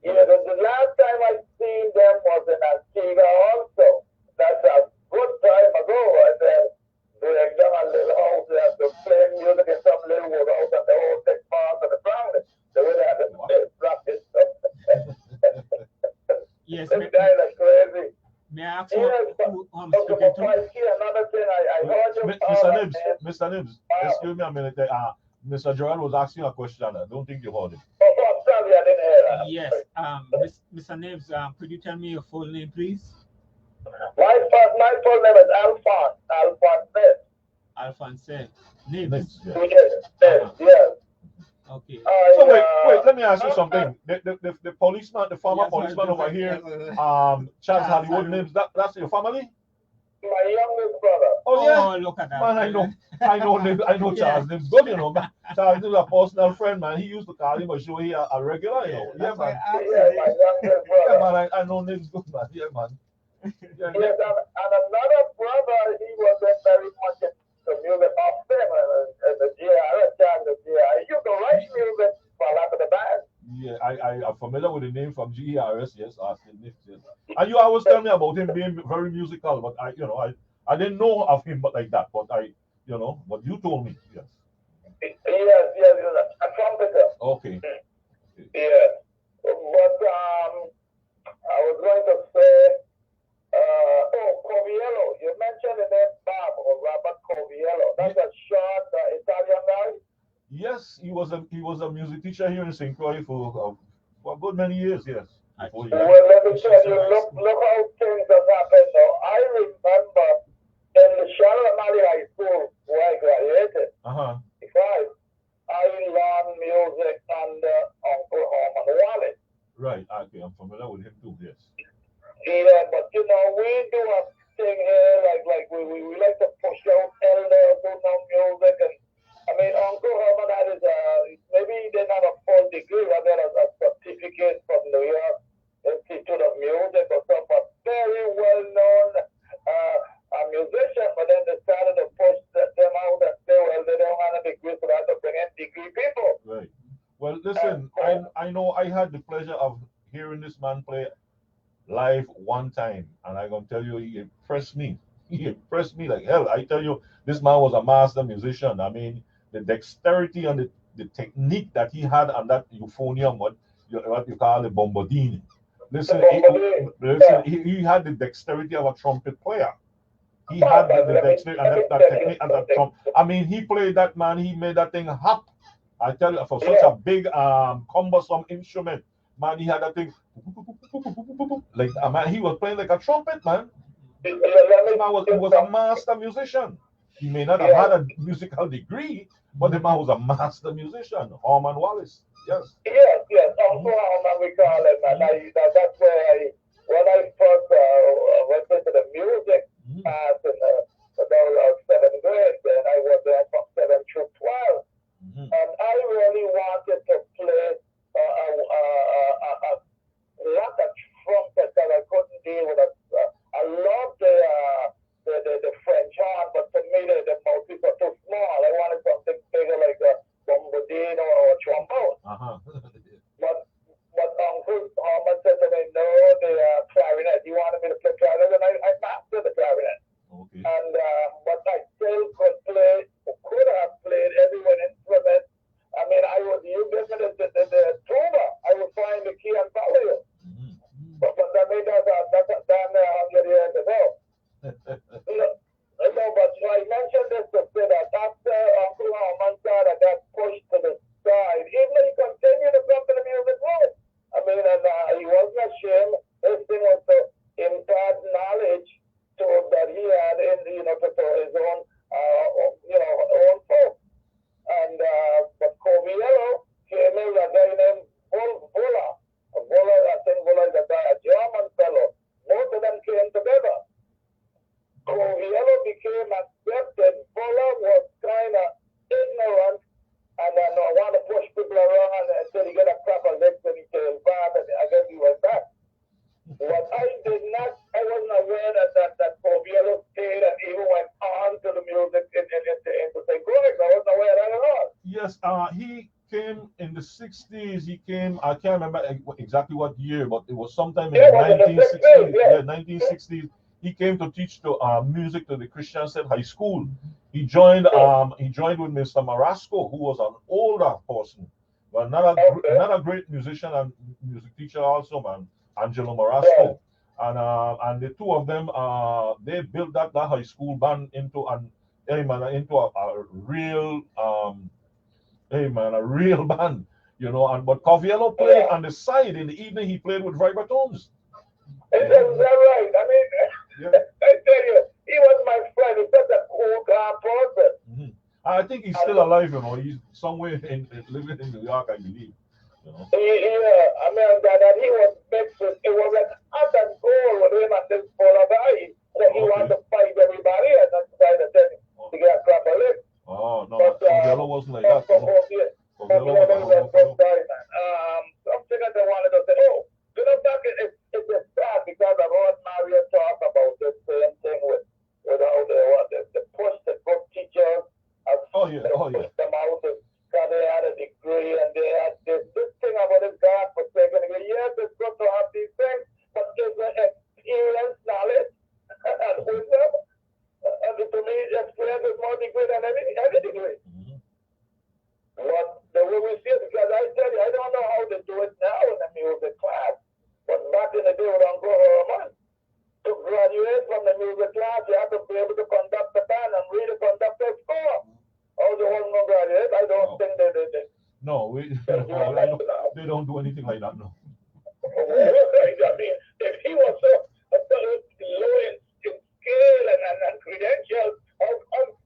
Yeah, the last time I seen them was in Antigua also. That's a good time ago. And then they done a little house there to play music in some little wood house and the whole thing part of the ground. They would have to practice stuff. Yes, This guy is crazy. may I ask you Yes, who I'm okay, speaking but to? Mikey, another thing I heard you Mr. Nibs, excuse me a minute. Mr. Gerard was asking a question. I don't think you heard it. Oh, I'm sorry, I didn't hear that. Yes, Mr. Nibs, could you tell me your full name, please? My full name is Alphonse. Alphonse Nibs. Yes. Okay. So wait, let me ask you something. The policeman, the former policeman over here, Charles Hollywood Nibs, that's your family? My youngest brother. Oh yeah. Look at that. Man, I know Nibs, I know Charles Nibs good, you know, man. Charles is a personal friend, man. He used to call him a show here a regular, you know. Yeah, man. My youngest brother. Yeah, man, I know Nibs good, man. Yeah, man. Yes, and another brother, he wasn't very much into music off them, and the GRS and the GRS. You can write music for a lot of the band. Yeah, I am familiar with the name from GERS, yes, Nibs, yes. And you always tell me about him being very musical, but I didn't know of him but like that, but but you told me, yes. Yes, a trumpeter. Okay. Yeah, but I was going to say, Coviello. You mentioned the name Bob or Robert Coviello. That's a short Italian guy. Yes, he was a music teacher here in St. Croix for a good many years. Yes. Well, let me tell you, look how things have happened now. I remember in the Charlotte Valley High School where I graduated. I learned music under Uncle Herman Wallace. Right. Okay, I'm familiar with him too. Yes. Yeah, but we do a thing here like we like to push out elders who know music, and I mean Uncle Herman had his maybe he didn't have a full degree, rather a certificate from New York Institute of Music or something, but very well known a musician, but then they started to push them out and say, well, they don't have a degree, so they have to bring in degree people. Right. Well, listen, I know I had the pleasure of hearing this man play live one time, and I'm gonna tell you, he impressed me. He impressed me like hell. I tell you, this man was a master musician. I mean, the dexterity and the technique that he had on that euphonium, what you call the bombardini. Listen, he had the dexterity of a trumpet player. He had the dexterity and that technique and that come. I mean, he played that, man. He made that thing hop. I tell you, for such a big cumbersome instrument, man, he had that thing like man. He was playing like a trumpet, man. He was a master musician. He may not have had a musical degree, but the man was a master musician. Harman Wallace. Yes. Yes. Also, we call it, and that's where when I first went into the music class in the 7th grade, and I was there from 7 through 12, and I really wanted to play not a trumpet that I couldn't deal with. I loved the French horn, but for me the mouthpiece was too small. I wanted something bigger like a bombardine or a trombone. But Uncle Harman said to me, no, the clarinet. He wanted me to play clarinet, and I mastered the clarinet. Okay. And but I still could have played every one instrument. I mean, you give me the tuba, I would find the key and follow you. But I mean, that's damn near 100 years ago. No, but I mentioned this to say that after Uncle Harman said that got pushed to the side, even though he continued to come to the music room. I mean, and he wasn't ashamed. This thing was to impart knowledge that he had in, to his own, own folk. And but Coviello came in a guy named Bulla. I think Bulla is a German fellow. Both of them came together. Coviello became accepted. Bulla was kind of ignorant, and I want to push people around until he get a proper lick and he came back, and I guess he went back. What I wasn't aware that Coviello stayed and even went on to the music into St. Croix. I wasn't aware of that at all. Yes, he came in the 60s. He came, I can't remember exactly what year, but it was sometime in the 1960s. Yeah, 1960s. He came to teach music to the Christian State High School. He joined with Mr. Marasco, who was an older person, but not a great musician and music teacher also, man. Angelo Marasco. And the two of them they built that high school band into a real a real band, and but Coviello played on the side in the evening. He played with vibratones. Is that right? I mean, I tell you, he was my friend. He's such a cool, calm person. I think he's still alive, he's somewhere living in New York, I believe. Yeah, I mean that he was mixed with, it was like hot and cold with him and this polar guy. So he wanted to fight everybody and then try to get a proper lick. Oh no, Coviello wasn't like that. Coviello was a guy, man. Something that I wanted to say, back it's a sad because I've heard Mario talk about this same thing with how the push the good teachers push them out because they had a degree and they had this thing about this God forsaken degree. Yes, it's good to have these things, but there's experience, knowledge, and wisdom. And to me, experience is more degree than any degree. But the way we see it, because I tell you, I don't know how they do it now in the music class, but back in the day with Uncle Herman, to graduate from the music class, you have to be able to conduct the band and read the conductor's score. Oh, they wasn't going to graduate? I don't think they did. No, they don't do anything like that, no. I mean, if he was so low in scale and credentials, how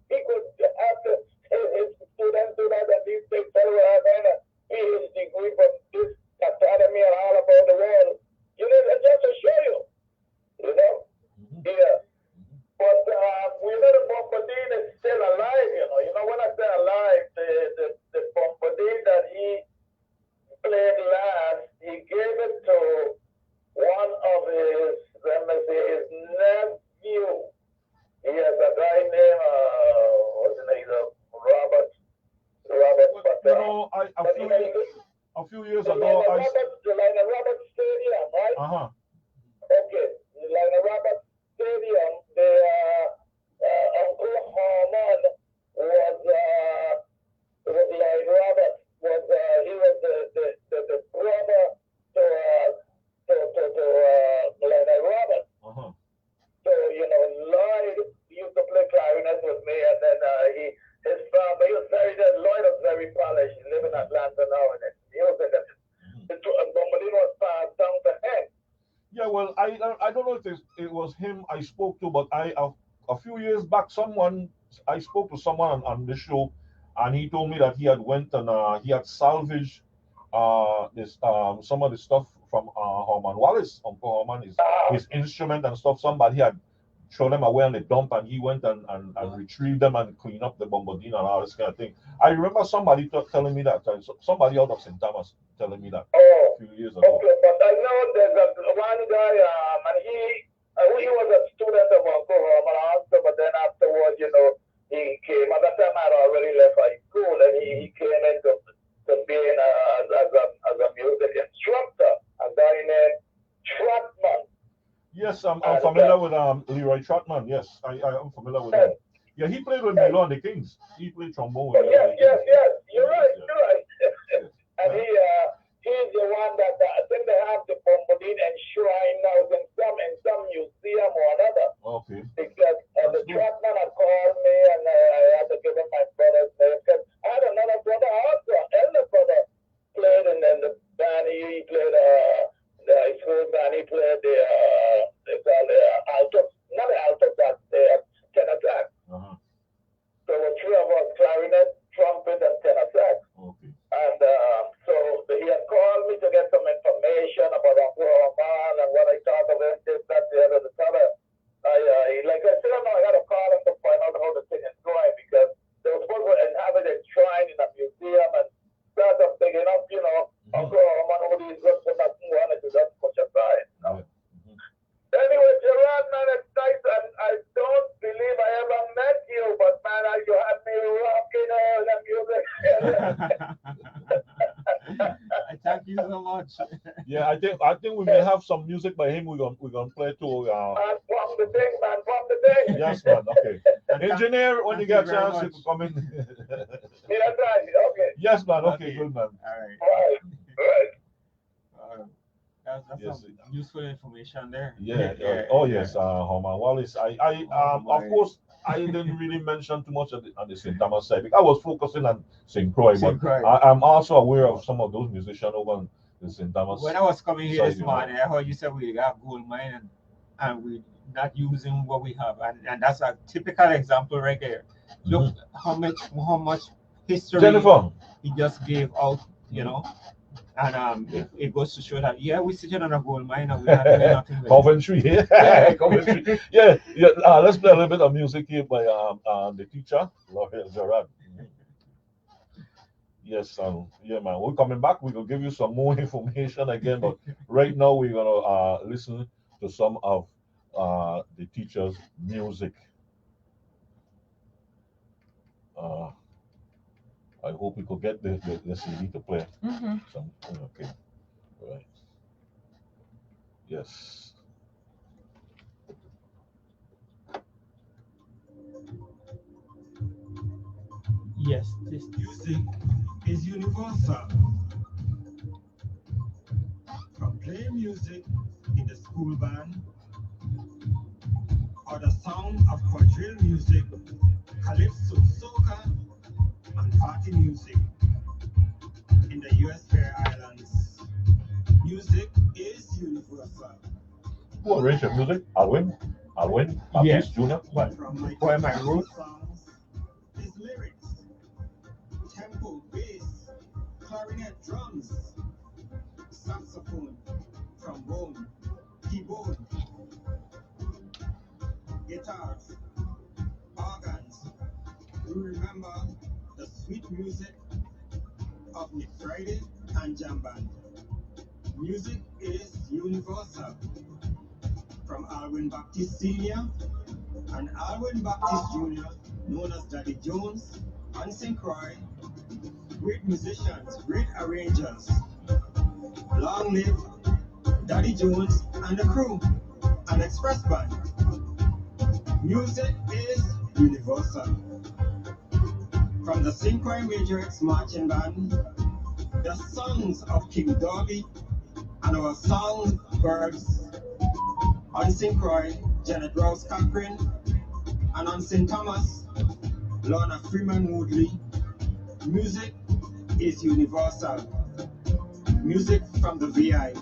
he could have his students do that and these things tell you having a PhD degree from this academy and all about the world. Just to show you. Yeah. But we know the Bombardine is still alive, when I say alive, the Bombardine that he played last, he gave it to one of his nephew. He has a guy named what's his name? Robert. A few years ago, the Lionel Robert Stadium, right? Okay, the Lionel Robert Stadium. The Uncle Harman was Lionel Robert he was the brother to Lionel Robert. So Lloyd was him I spoke to, but a few years back, I spoke to someone on the show, and he told me that he had went and he had salvaged this some of the stuff from Herman Wallace, Uncle Herman, his instrument and stuff. Somebody had thrown them away on the dump, and he went and retrieved them and cleaned up the bombardine and all this kind of thing. I remember somebody telling me that, somebody out of St. Thomas telling me that a few years ago. Okay, but I know there's one guy, and he was a student of Uncle Herman also, but then afterwards, he came. At that time, I had already left high school, and he came into being as a music instructor, a guy named Trotman. Yes, I'm familiar with Leroy Trotman. Yes, I am familiar with him. Yeah, he played with Milo and the Kings. He played trombone with Yes. You're right. And he's the one that I think they have the bombardine enshrined now in some museum or another. Okay. Because the Trotman had called me, and I had to give him my brother's name. Because I had another brother also, an elder brother, played in the band. He played the high school band. He played the alto, not the alto, but the tenor sax. So the three of us, clarinet, trumpet, and tenor sax. Okay. And so he had called me to get some information about Uncle Herman and what I thought of him, this, that, the other, the other. Like I said, I got to call him to find out how the thing is going, because they were supposed to inhabit a shrine in a museum and start up digging up, Uncle Herman, all these good for nothing, wanted to just push aside. Anyway, Gerard, man, it's nice, and I don't believe I ever met you, but man, you had me rocking all the music. I thank you so much. Yeah, I think we may have some music by him. We're gonna play too. Man, from the thing. Yes, man. Okay. Engineer, when you get a chance, you can come in. Yeah, that's right. Okay. Yes, man. Okay, good, man. Right. That's Yes. some useful information there. Yeah. Oh yes, Herman Wallace. Of course, I didn't really mention too much on the St. Thomas side, because I was focusing on St. Croix, but I'm also aware of some of those musicians over on the St. Thomas. When I was coming here this side, morning, I heard you say we have gold mine and we're not using what we have, and that's a typical example right there. Look how much history Jennifer, he just gave out, and it goes to show that we're sitting on a gold mine and we're not doing nothing with it. Coventry, Coventry. Yeah. Let's play a little bit of music here by the teacher, Lariel Gerard. Yes, yeah, man. We're coming back. We're gonna give you some more information again, but right now we're gonna listen to some of the teacher's music. I hope we could get the CD to play. Okay, right. Yes. Yes, this Music is universal. From playing music in the school band, or the sound of quadrille music, calypso, soca, and party music in the U.S. Fair Islands. Music is universal. Who arranged your music? Alwyn? Yes. Junior? From my Why am I rude? songs, his lyrics, tempo, bass, clarinet, drums, saxophone, trombone, keyboard, guitars, organs. We remember the sweet music of Nick Friday and Jam Band. Music is universal. From Alwyn Baptist Sr. and Alwyn Baptist Jr., known as Daddy Jones and St. Croix, great musicians, great arrangers. Long live Daddy Jones and the crew, and Express Band. Music is universal. From the St. Croix Major X Marching Band, the songs of King Darby, and our songbirds on St. Croix, Janet Rouse Cochran, and on St. Thomas, Lorna Freeman Woodley. Music is universal. Music from the VI.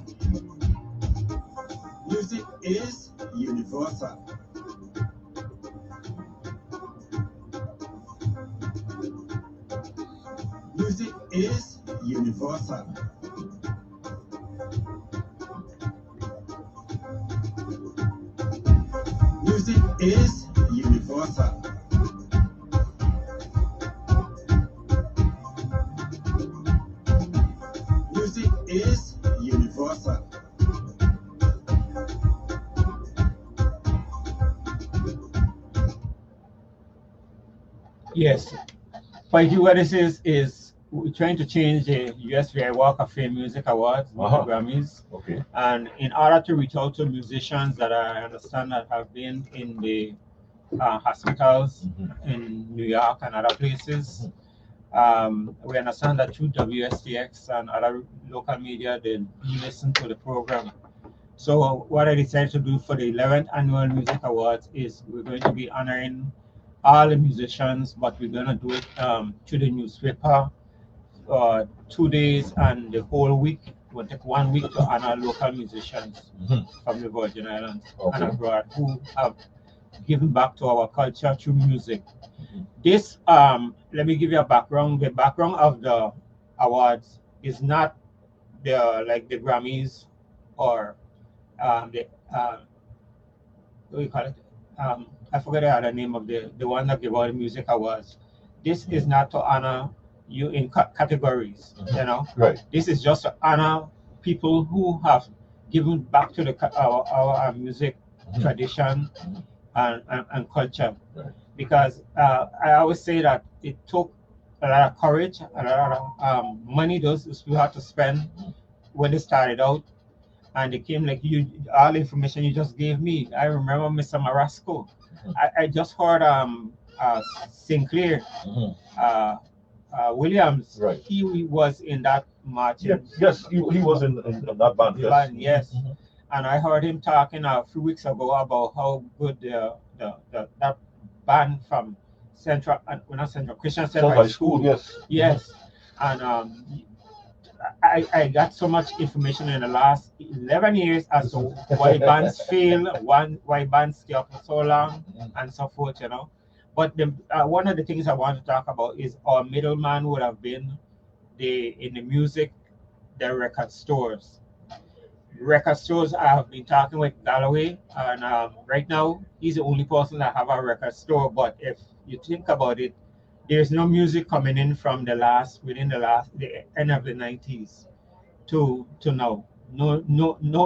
Music is universal. Music is universal. Music is universal. Music is universal. Yes. Pikey, what this is we're trying to change the USVI Walk of Fame Music Awards, the Grammys. Okay. And in order to reach out to musicians that I understand that have been in the hospitals in New York and other places, we understand that through WSTX and other local media, they listen to the program. So what I decided to do for the 11th Annual Music Awards is we're going to be honoring all the musicians, but we're going to do it through the newspaper, 2 days and the whole week. We'll take 1 week to honor local musicians from the Virgin Islands and abroad who have given back to our culture through music. This, let me give you a background. The background of the awards is not like the Grammys or what do you call it? I forget the other name of the one that give out the music awards. This is not to honor you in categories, you know. Right. This is just to honor people who have given back to our music tradition and culture. Right. Because I always say that it took a lot of courage, a lot of money those people had to spend when they started out. And they came like all the information you just gave me. I remember Mr. Marasco. I just heard Sinclair Williams. Right. He was in that march. Yes, he was in that band. Yes. Yes. And I heard him talking a few weeks ago about how good that band from Central, not Central, Christian Central High School. Yes. Yes. And I got so much information in the last 11 years as to why bands fail, why bands stay up for so long, and so forth, you know. But one of the things I want to talk about is our middleman would have been in the music, the record stores. Record stores, I have been talking with Galloway, and right now he's the only person that have a record store. But if you think about it, there's no music coming in from the end of the 90s to now. No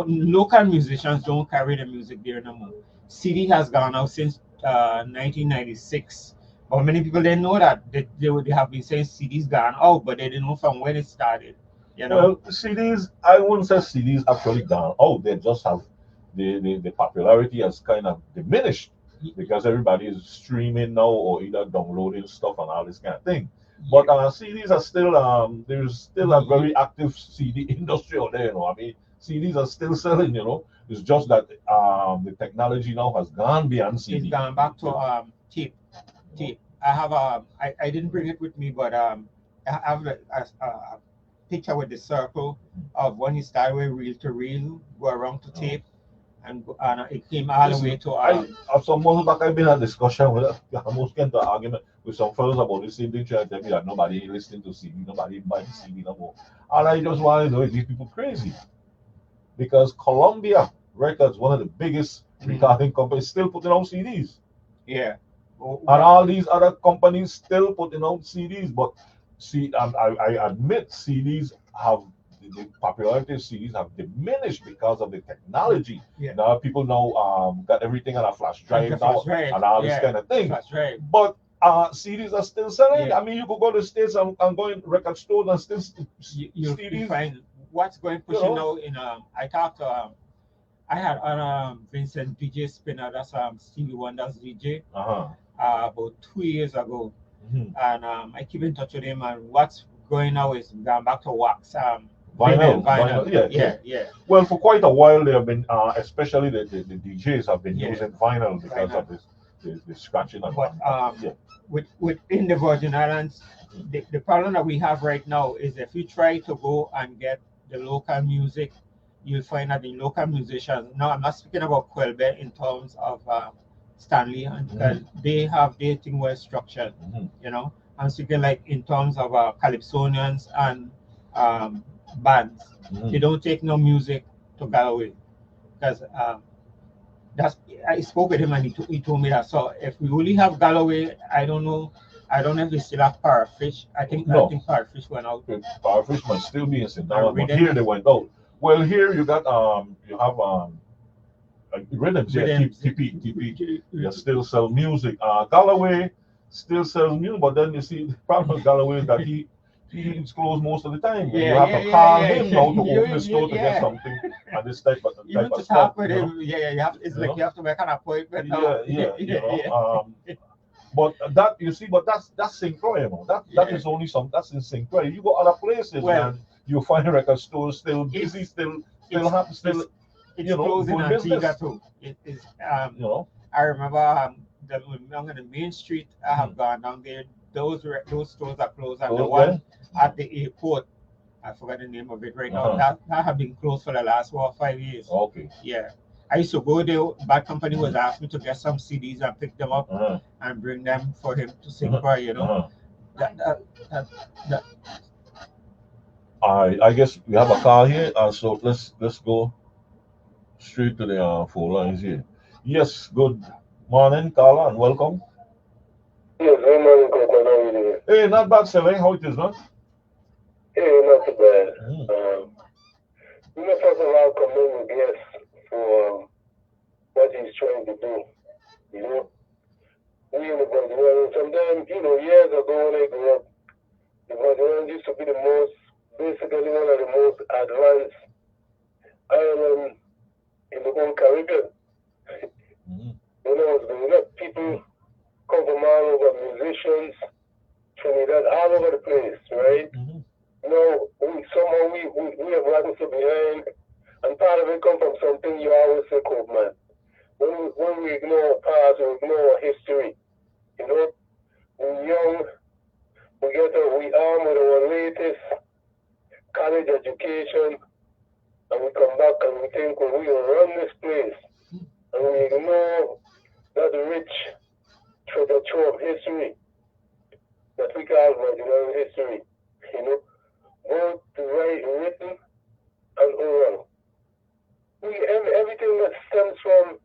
local musicians don't carry the music there no more. CD has gone out since 1996, but many people didn't know that. They have been saying CDs gone out, but they didn't know from when it started. You know? Well, CDs, I wouldn't say CDs actually gone out. They just have the popularity has kind of diminished, because everybody is streaming now or either downloading stuff and all this kind of thing. But CDs are still there's still a very active CD industry out there. You know, I mean, CDs are still selling. You know, it's just that the technology now has gone beyond CD. It's gone back to tape. I have I didn't bring it with me, but I have a picture with the circle of when you start with reel to reel, go around to tape. And it came all the way to some months back, I've been in a discussion with almost get into an argument with some fellows about the same thing, trying to tell me that nobody listening to CD, nobody buying CD no more. And I just want to know, is these people crazy? Because Columbia Records, one of the biggest recording companies, still putting out CDs. Yeah. And all these other companies still putting out CDs, but I admit CDs have the popularity of CDs have diminished because of the technology. Yeah. Now people got everything on a flash drive and all this kind of thing. But CDs are still selling. I mean, you could go to the States and go in record stores and still you find what's going pushing now in I talked to I had on Vincent DJ Spinner, that's Stevie Wonder's DJ, about 2 years ago. And I keep in touch with him, and what's going now is going back to wax. Vinyl. Yeah. Well, for quite a while, they have been, especially the DJs have been using vinyl because of the scratching. But within the Virgin Islands, the problem that we have right now is if you try to go and get the local music you'll find that the local musicians, now I'm not speaking about Quelbert in terms of Stanley, and because they have their thing well structured, you know. I'm speaking like in terms of calypsonians and bands. They don't take no music to Galloway because that's I spoke with him and he told me that. So if we only have Galloway, I don't know. I don't know if they still have Parafish. I think Parafish went out. Parafish might still be in St. Thomas, but here they went out. Well, here you got you have Rhythms, yeah, TP. You still sell music. Galloway still sells music, but then you see the problem with Galloway is that he's closed most of the time. You have to call him now to open the store to get something and this type of talk stuff. With him, you have. It's like you have to make an appointment now. But that you see, but that's St. Croix, you know. That is only that's in St. Croix. You go other places, and you find record stores still busy, still it's closed in Antigua too. It is you know. I remember on the main street I have gone down there. Those stores are closed, and the one at the airport, I forgot the name of it right now. That have been closed for the last 4 or 5 years. Okay. Yeah. I used to go there. Bad Company was asking me to get some CDs and pick them up and bring them for him to sing for, you know. I guess we have a call here, so let's go straight to the phone lines here. Yes, good morning, Carla, and welcome. Yes, good morning, Copeman. How are you doing? Hey, not bad, Sally. How it is, man? Hey, not too bad. First of all, commend the guest for what he's trying to do. You know, we in the Brazilian, sometimes, years ago when I grew up, the Brazilian used to be basically one of the most advanced islands in the whole Caribbean. When I was growing up, people come from all over, musicians, Trinidad, all over the place, right? Now, somehow we have gotten so behind, and part of it comes from something you always say, Copeman. When we ignore our past, we ignore our history, we're young, we arm with our latest college education, and we come back and we think, well, we will run this place, and we ignore that rich treasure trove of history that we call Brazilian history, both written and oral. Everything that stems from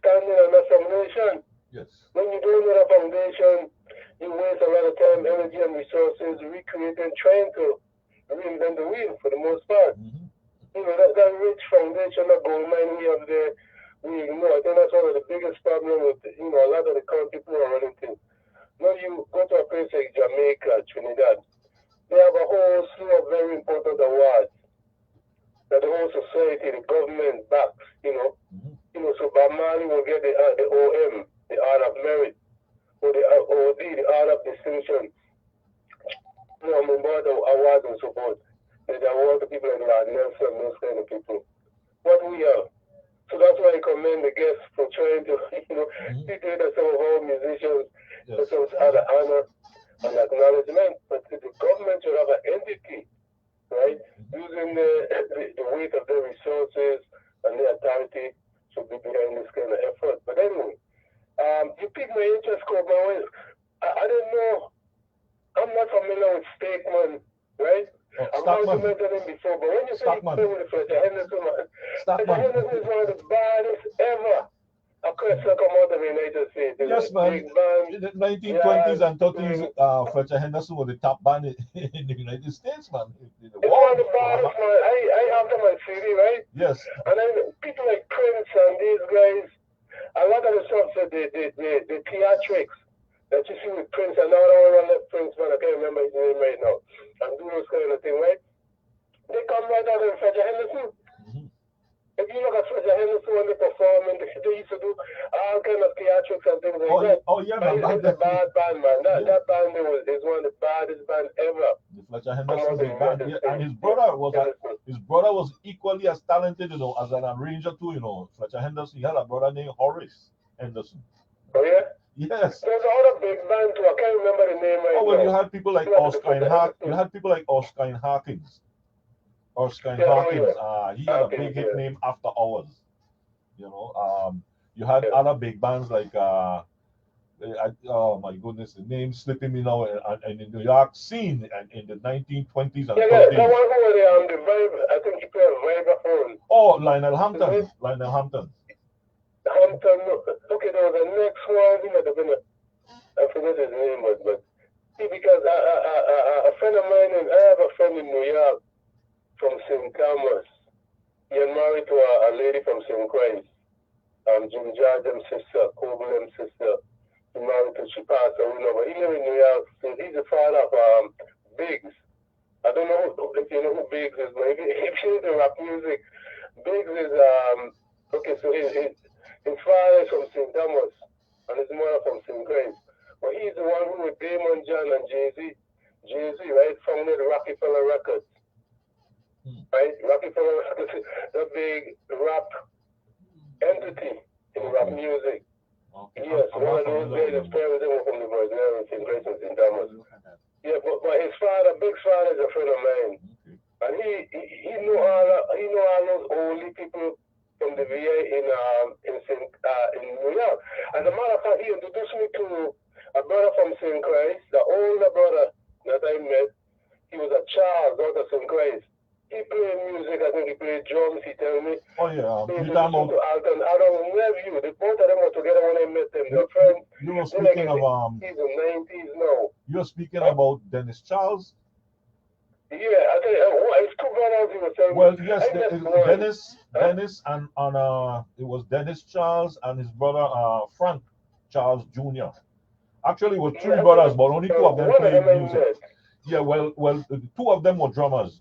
standing on a foundation. Yes. When you don't know a foundation, you waste a lot of time, energy, and resources recreating, trying to reinvent the wheel for the most part. That rich foundation, that gold mine we have there, we ignore. I think that's one of the biggest problems with a lot of the country people are running things. Now you go to a place like Jamaica, Trinidad, they have a whole slew of very important awards that the whole society, the government backs, so Bob Marley will get the OM, the Art of Merit, or the OD, the Art of Distinction. I'm about the awards and so forth. They award to people like Lord Nelson, those kind of people. What we have. So that's why I commend the guests for trying to, dictate some of our musicians, some other honor and acknowledgement. But the government should have an entity, right? Using the weight of their resources and their authority should be behind this kind of effort. But anyway, you piqued my interest, Copeman. I don't know. I'm not familiar with Stakeman, right? I've also mentioned him before, but when you say you play with the Fletcher Henderson, Fletcher Henderson is one of the baddest ever. A question come out of the United States. Yes, man. In the 1920s and 30s, Fletcher Henderson was the top band in the United States, man. It's one of the baddest, man. I have them on CD, right? Yes. And then people like Prince and these guys, a lot of the stuff, the theatrics that you see with Prince, and now I don't want to let Prince, man, I can't remember his name right now, and do those kind of thing, right? They come right out of Fletcher Henderson. If you look at Fletcher Henderson when they perform, and they used to do all kind of theatrics and things like that. Oh, yeah, man. It's a bad band, man. That band is one of the baddest bands ever. The Fletcher Henderson band, and his brother was equally as talented, as an arranger too, Fletcher Henderson, he had a brother named Horace Henderson. Oh, yeah? Yes. There's another big band too. I can't remember the name right now. Oh, well, you had people like Oscar and Harkins. Erskine Yeah, oh, Hawkins. yeah. He had a Hawkins, big hit yeah. name After Hours. You had Yeah. other big bands like oh my goodness, the name's slipping me now. And in the New York scene, and in the 1920s and Yeah, 30s. that one who the vibe, I think he played vibraphone. Oh, Lionel Is Hampton. it? Lionel Hampton. Hampton. Okay, there was the next one. He might have been I forget his name, but see, because a friend of mine, I have a friend in New York from St. Thomas. He is married to a lady from St. Croix. Jim Jordan's sister, Copeman's sister. He married to, she passed away now, but he lives in New York. So he's the father of Biggs. I don't know if you know who Biggs is, but if you into rap music, Biggs is okay. So his father is from St. Thomas, and his mother from St. Croix. But he's the one who with Damon John and Jay-Z, right, founded Rockefeller Records. Right, Rockefeller Records, the big rap entity in rap music. Okay. Yes, I'm one not of those familiar days, with his them. parents were from the Virgin Islands in Grace and St. Thomas. Yeah, but his father, Big's father, is a friend of mine, Okay. and he knew all those only people from the VA in New York. As a matter of fact, he introduced me to a brother from St. Croix, the older brother that I met. He was a Charles out of St. Croix. He played music. I think he played drums. He told me. Oh yeah. He You introduced me talking to about? Alton. I don't nephew. The both of them were together when I met them. They're friends. You were They're like speaking in of the 90s now. You're speaking Huh? about Dennis Charles. Yeah, I think it's two brothers he was telling me. Well, yes, I just one. Dennis, Huh? Dennis, and it was Dennis Charles and his brother Frank Charles Jr. Actually, it was three Yeah, I brothers, think but only two of them one of them played I music. met. Yeah, well, the two of them were drummers.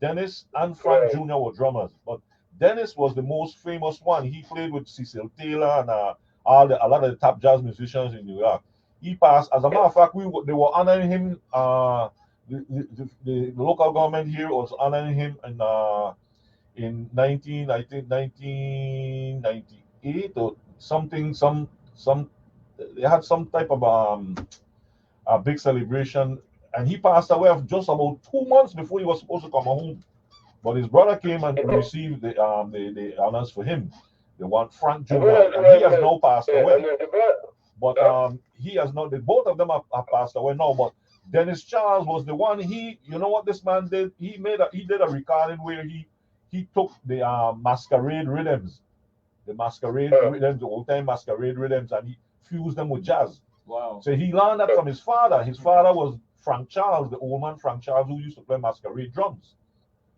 Dennis and Frank Right. Jr. were drummers, but Dennis was the most famous one. He played with Cecil Taylor and a lot of the top jazz musicians in New York. He passed. As a matter of fact, they were honoring him. The local government here was honoring him in 1998 or something. They had some type of a big celebration, and he passed away just about 2 months before he was supposed to come home. But his brother came and received the honors for him. The one Frank Jr. and he has now passed away. But he has not. Both of them have passed away now. But Dennis Charles was the one. You know what this man did? He did a recording where he took the masquerade rhythms, the old time masquerade rhythms, and he fused them with jazz. Wow. So he learned that from his father. His father was Frank Charles, the old man Frank Charles, who used to play masquerade drums.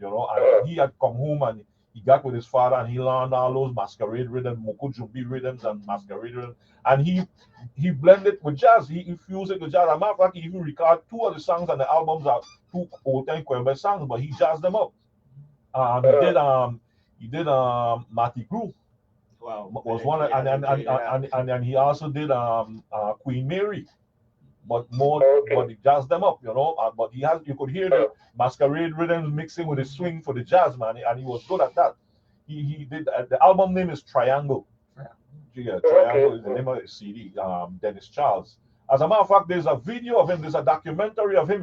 And he had come home and he got with his father and he learned all those masquerade rhythms, Moko Jumbi rhythms and masquerade rhythms. And he blended with jazz. He fused it with jazz. As a matter of fact, he even recorded two of the songs on the albums are two old time Quembe songs, but he jazzed them up. He did Marty Crew. Wow. Was one, and then he also did Queen Mary, but he jazzed them up, but you could hear the masquerade rhythms mixing with the swing for the jazz, man, and he was good at that. He did the album name is Triangle. Yeah, Triangle is the name of the CD. Dennis Charles. As a matter of fact, there's a video of him. There's a documentary of him.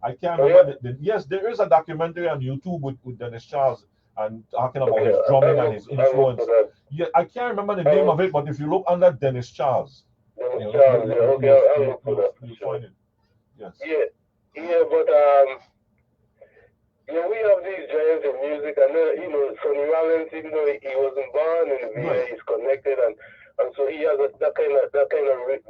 I can't remember. Yes, there is a documentary on YouTube with Dennis Charles and talking about his drumming and his influence. Yeah, I can't remember the name of it, but if you look under Dennis Charles, you'll find it. Yes. Yeah, but we have these giants in music, and Sonny Rollins, even though he wasn't born in the VA, he's connected, and so he has that kind of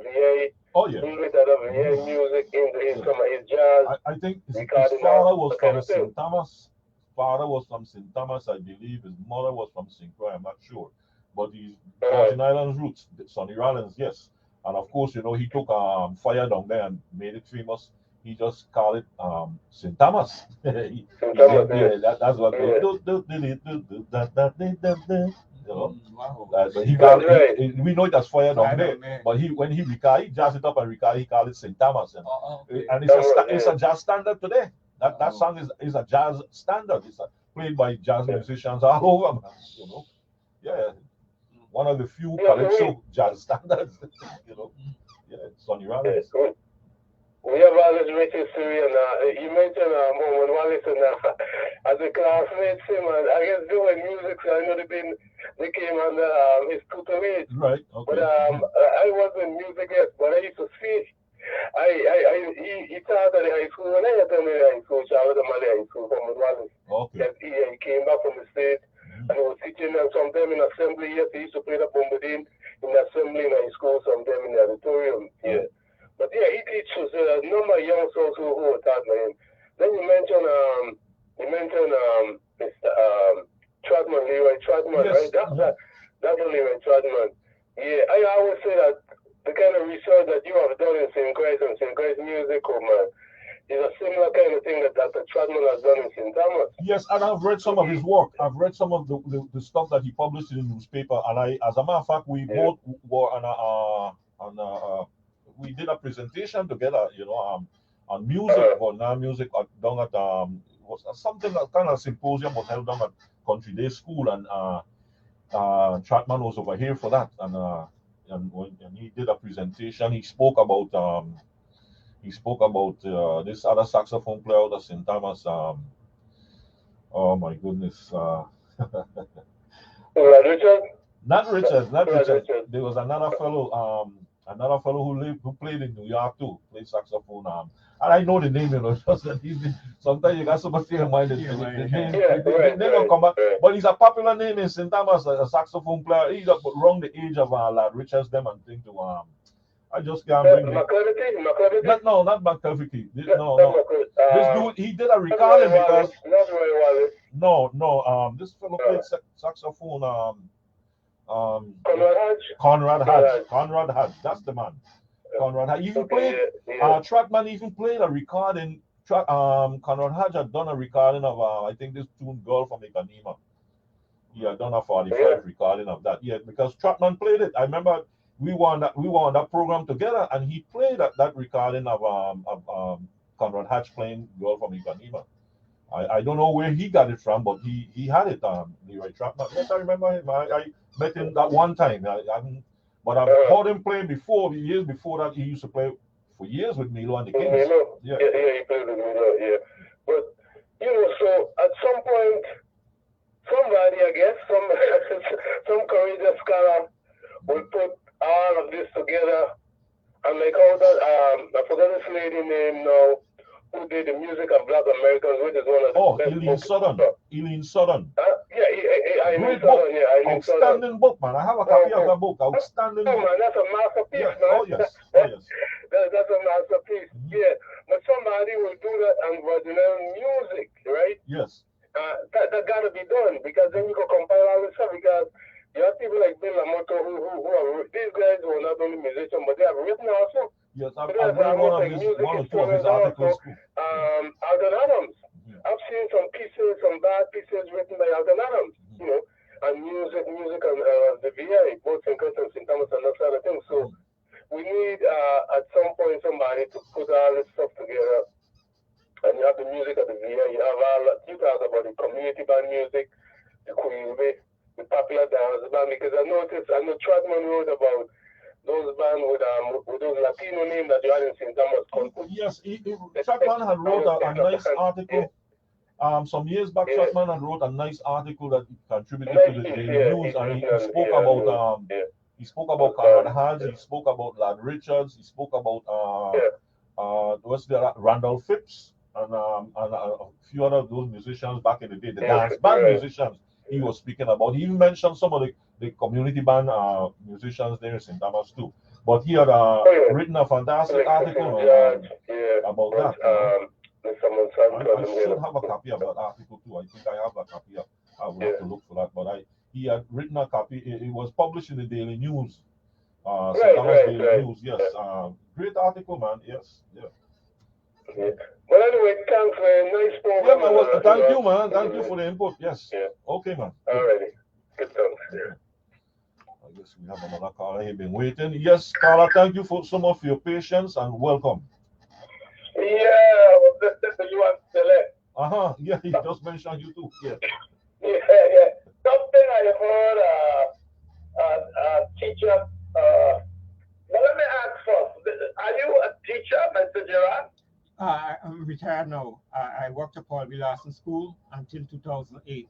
VA. Oh yeah. That of VA music into some of his jazz. I think his father was from St. Thomas. Father was from St. Thomas, I believe. His mother was from St. Croix, I'm not sure. But his Virgin Islands roots, Sonny Rollins, yes. And of course, he took fire down there and made it famous. He just called it St. Thomas. That's what they Wow. But we know it as fire down there. But when he jazzed it up and he called it St. Thomas. And it's a jazz standard today. That song is a jazz standard. It's played by jazz musicians all over, man. Yeah, one of the few calypso jazz standards. Yeah, Sonny Rollins. we have all this rich history, and you mentioned Mohammed Wallace, and as a classmate, him, and I guess doing music, so I know they came under his tutelage. Right. Okay. But I wasn't music yet, but I used to see. He taught at the high school, and I attended the high school, Charlotte Mali High School, Mohammed Wallace. Okay. He came back from the States, and he was teaching them sometime in assembly. Yes, he used to play the bombardine in the assembly in high school, sometime in the auditorium. Yeah. But yeah, he teaches a number of young souls who were taught by him. Then you mentioned Mr. Trotman, Leroy Trotman, Yes. right? That's Leroy Trotman. Yeah, I always say that the kind of research that you have done in St. Christ and St. Christ Music, man, is a similar kind of thing that Dr. Trotman has done in St. Thomas. Yes, and I've read some of his work. I've read some of the stuff that he published in the newspaper, and as a matter of fact, we both were we did a presentation together, on music, or now music down at was something that kind of symposium was held down at Country Day School, and Trotman was over here for that, and he did a presentation. He spoke about this other saxophone player out of St. Thomas. Oh my goodness. Richard? Not Richard. There was another fellow who played in New York too, played saxophone. And I know the name, just that sometimes you got so much in your mind that the name will come back. But he's a popular name in St. Thomas, a saxophone player. He's around the age of Lad Richards, them, and think to I just can't bring it. McClevity? No, not McClevity. No. This dude, he did a recording because not Roy Wallace. This fellow played saxophone. Conrad Hodge. Conrad Hodge. That's the man. Conrad Hodge. He even played. Trotman even played a recording. Conrad Hodge had done a recording of I think this tune "Girl from Ipanema." He had done a 45 recording of that. Yeah, because Trotman played it. I remember we were on that program together, and he played that recording of Conrad Hodge playing "Girl from Ipanema." I don't know where he got it from, but he had it. Leroy Trotman. Yes, I remember him. I met him that one time. But I've heard him play before. Years before that, he used to play for years with Milo and the Kings. Yeah, he played with Milo. Yeah, but so at some point, somebody, I guess, some courageous scholar will put all of this together, and like how that I forgot this lady name now, who did the music of Black Americans, which is one of the best Eileen Southern. Eileen Southern. Eileen Southern. Eileen Outstanding book, man. I have a copy of that book. Outstanding book. Man, that's a masterpiece, man. Oh, yes. That's a masterpiece. Yeah, but somebody will do that and music, right? Yes. That got to be done, because then you can compile all this stuff, because you have people like Bill Lamoto who are, these guys who are not only musicians, but they have written also. Yes, I've read one or two of his articles. Alden Adams. Yeah. I've seen some bad pieces written by Alden Adams, and music and the VA, both St. Christ and St. Thomas and that sort of thing. So we need at some point somebody to put all this stuff together. And you have the music of the VA, you talk about the community band music, the Queen, the popular dance band, because I know Trotman wrote about those bands with those Latino names that you had in St. Thomas. Yes, Trotman had wrote a nice article. Some years back, Trotman had wrote a nice article that contributed to the news, and he spoke about Conrad Hodge, he spoke about Lad Richards, he spoke about Randall Phipps, and a few other of those musicians back in the day, the dance band musicians he was speaking about. He even mentioned some of the community band musicians there in St. Thomas too. But he had written a fantastic article about that. I should have a copy of that article too. I think I have a copy. I will have to look for that. But he had written a copy. It was published in the Daily News. St. Thomas Daily News. Yes. Great article, man. Yes. Yeah. Well, anyway, thanks, man. Nice program. Yeah, thank you, man. Thank you for the input. Yes. Yeah. Okay, man. Alrighty. Good talk. Yeah. I guess we have another caller here been waiting. Yes, Carla, thank you for some of your patience and welcome. Yeah, I was listening to you and Select. Yeah, he just mentioned you too. Yeah. Yeah. Something I heard a teacher. Well, let me ask first. Are you a teacher, Mr. Gerard? I'm retired now. I worked at Paul B. Larson School until 2008.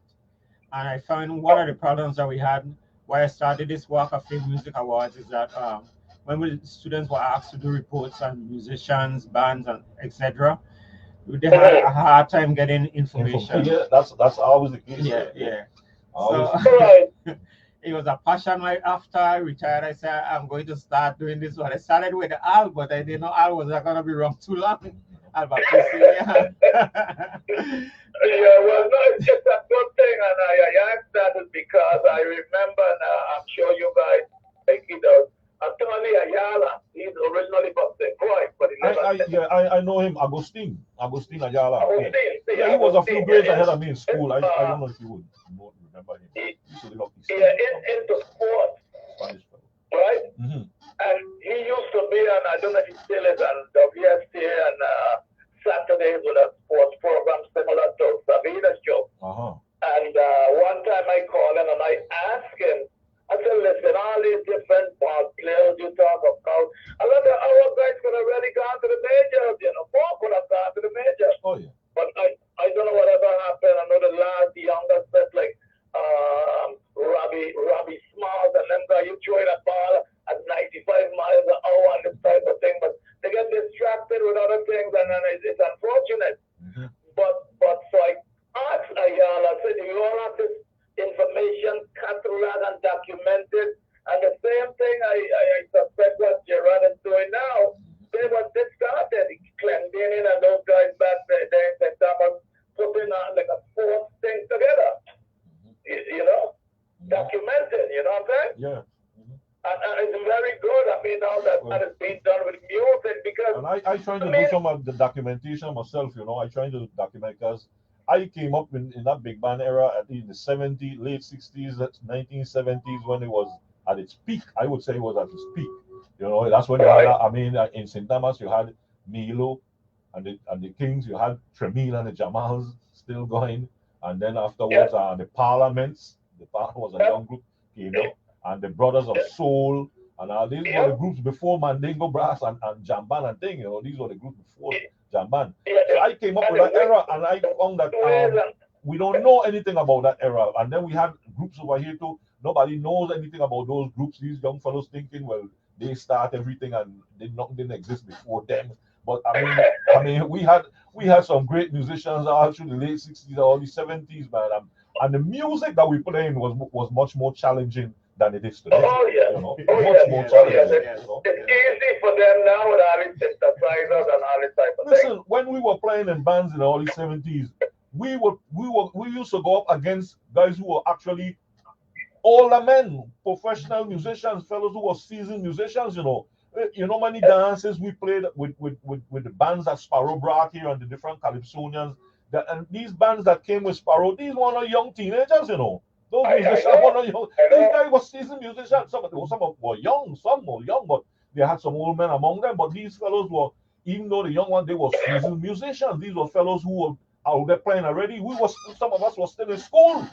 And I found one of the problems that we had why I started this Walk of Fame Music Awards is that when students were asked to do reports on musicians, bands, and etc., they had a hard time getting information. Yeah, that's always the case. Yeah, yeah. Always. So Right. it was a passion. Right after I retired, I said I'm going to start doing this one. I started with the Al, but I didn't know Al was not going to be wrong too long. Al Baptiste, yeah. Yeah, well, no, it's a good thing, and I asked that is because I remember, and I'm sure you guys take it out. Anthony Ayala, he's originally from St. Croix, but he lives I know him, Agustin Ayala. Yeah. Agustin. Yeah, he was a few Agustin, grades yeah, ahead of me in school. I don't know if you would remember him. he, He used to live up east. yeah, into sports, Spanish fellow. right? Mm-hmm. And he used to be on, I don't know if he still is on WSTX and Saturdays with a sports program similar to Savina's show. Uh-huh. And one time I called him and I asked him, I said, listen, all these different players you talk about, a lot of our guys could have really gone to the majors, you know, Paul could have gone to the majors. Oh, yeah. But I don't know whatever happened. I know the last, the younger set, like Robbie Smalls, and them guys, you throw a ball at 95 miles an hour and this type of thing, but they get distracted with other things, and then it's unfortunate. Mm-hmm. But so I asked Ayala, I said, you all have this information cataloged and documented, and the same thing I suspect what Gerard is doing now. They started Clendinin and those guys back there in St. Thomas putting like a fourth thing together. You know, documented. You know what I'm saying? Yeah. And it's very good. I mean, now that is being done with music because. And I trying to do some of the documentation myself. You know, I trying to document because I came up in that big band era in the 70s, late 60s, 1970s when it was at its peak. I would say it was at its peak. You know, that's when you had, I mean, in St. Thomas, you had Milo and the Kings, you had Tremil and the Jamals still going. And then afterwards, the Parliaments, the Parliament was a young group, came up, and the Brothers of Soul, and these were the groups before Mandingo Brass and Jamban and thing, you know, these were the groups before Jamban. So I came up with that era, and I found that we don't know anything about that era. And then we had groups over here too. Nobody knows anything about those groups. These young fellows thinking, well, they start everything and nothing didn't exist before them. But I mean, we had some great musicians all through the late 60s, early 70s, man. And the music that we playing was much more challenging than it is today. Oh yeah, you know, much more challenging. It's easy for them now with all these synthesizers and all this type of Listen, thing. when we were playing in bands in the early 70s, we used to go up against guys who were actually older men, professional musicians, fellows who were seasoned musicians, you know. You know, many dances we played with the bands that Sparrow brought here and the different Calypsonians. And these bands that came with Sparrow, these were not young teenagers, you know. Those musicians were not young. These guys were seasoned musicians. Some were young, some were young, but they had some old men among them. But these fellows were, even though the young ones, they were seasoned musicians. These were fellows who were out there playing already. Some of us were still in school.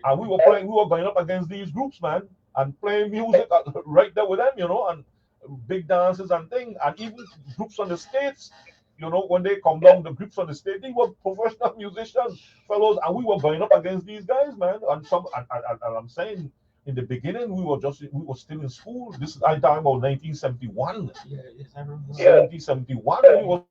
And we were going up against these groups, man, and playing music right there with them, you know, and big dances and things, and even groups on the States, you know, when they come down, the groups on the States, they were professional musicians, fellows, and we were going up against these guys, man. And I'm saying, in the beginning, we were still in school. I'm talking about 1971. Yeah, yes, I remember. 1971, we were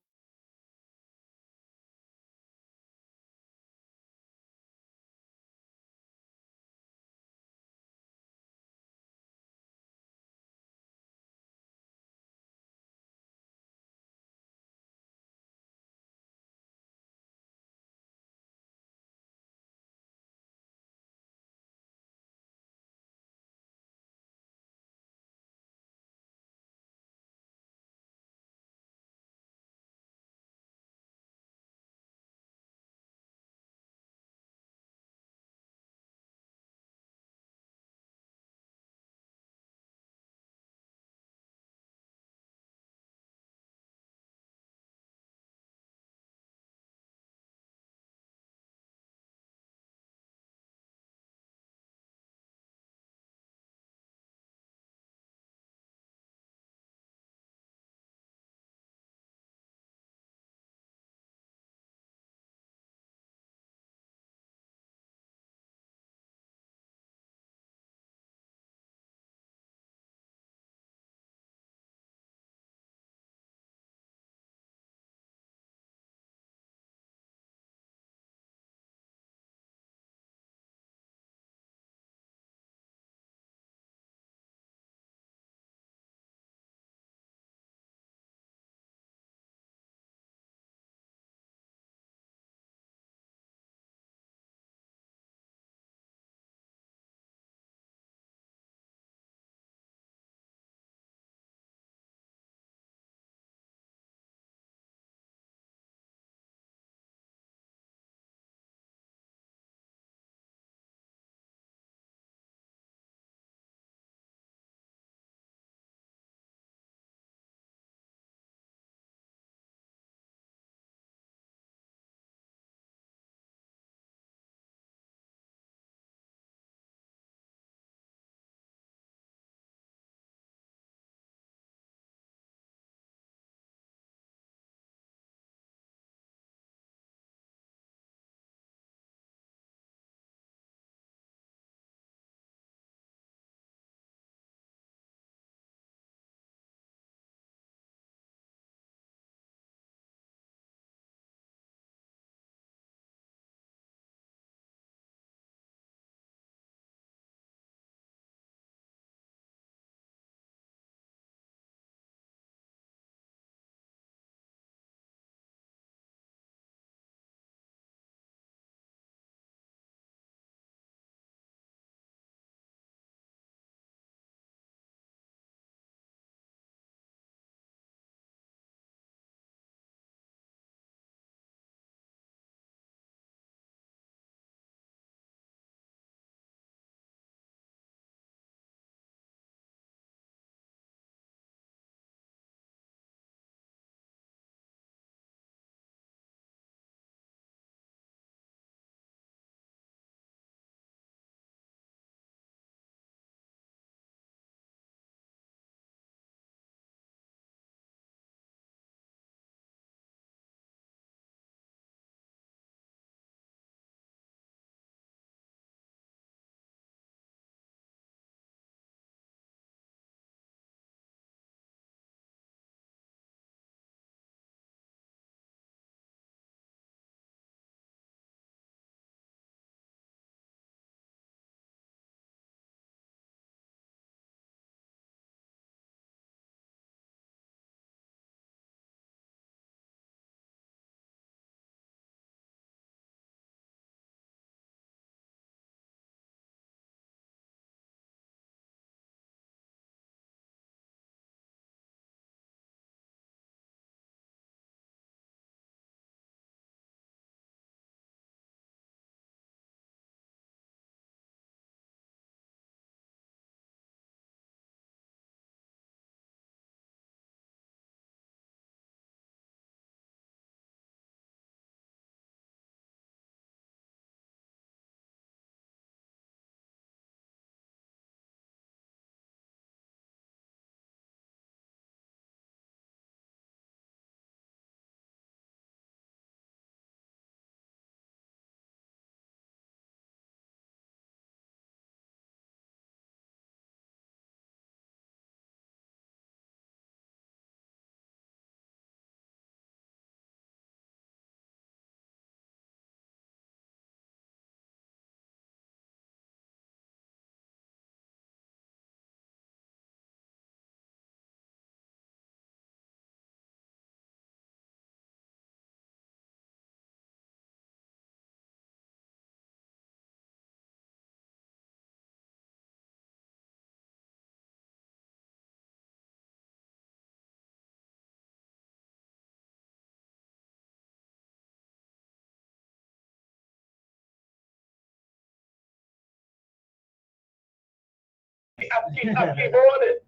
a keyboardist,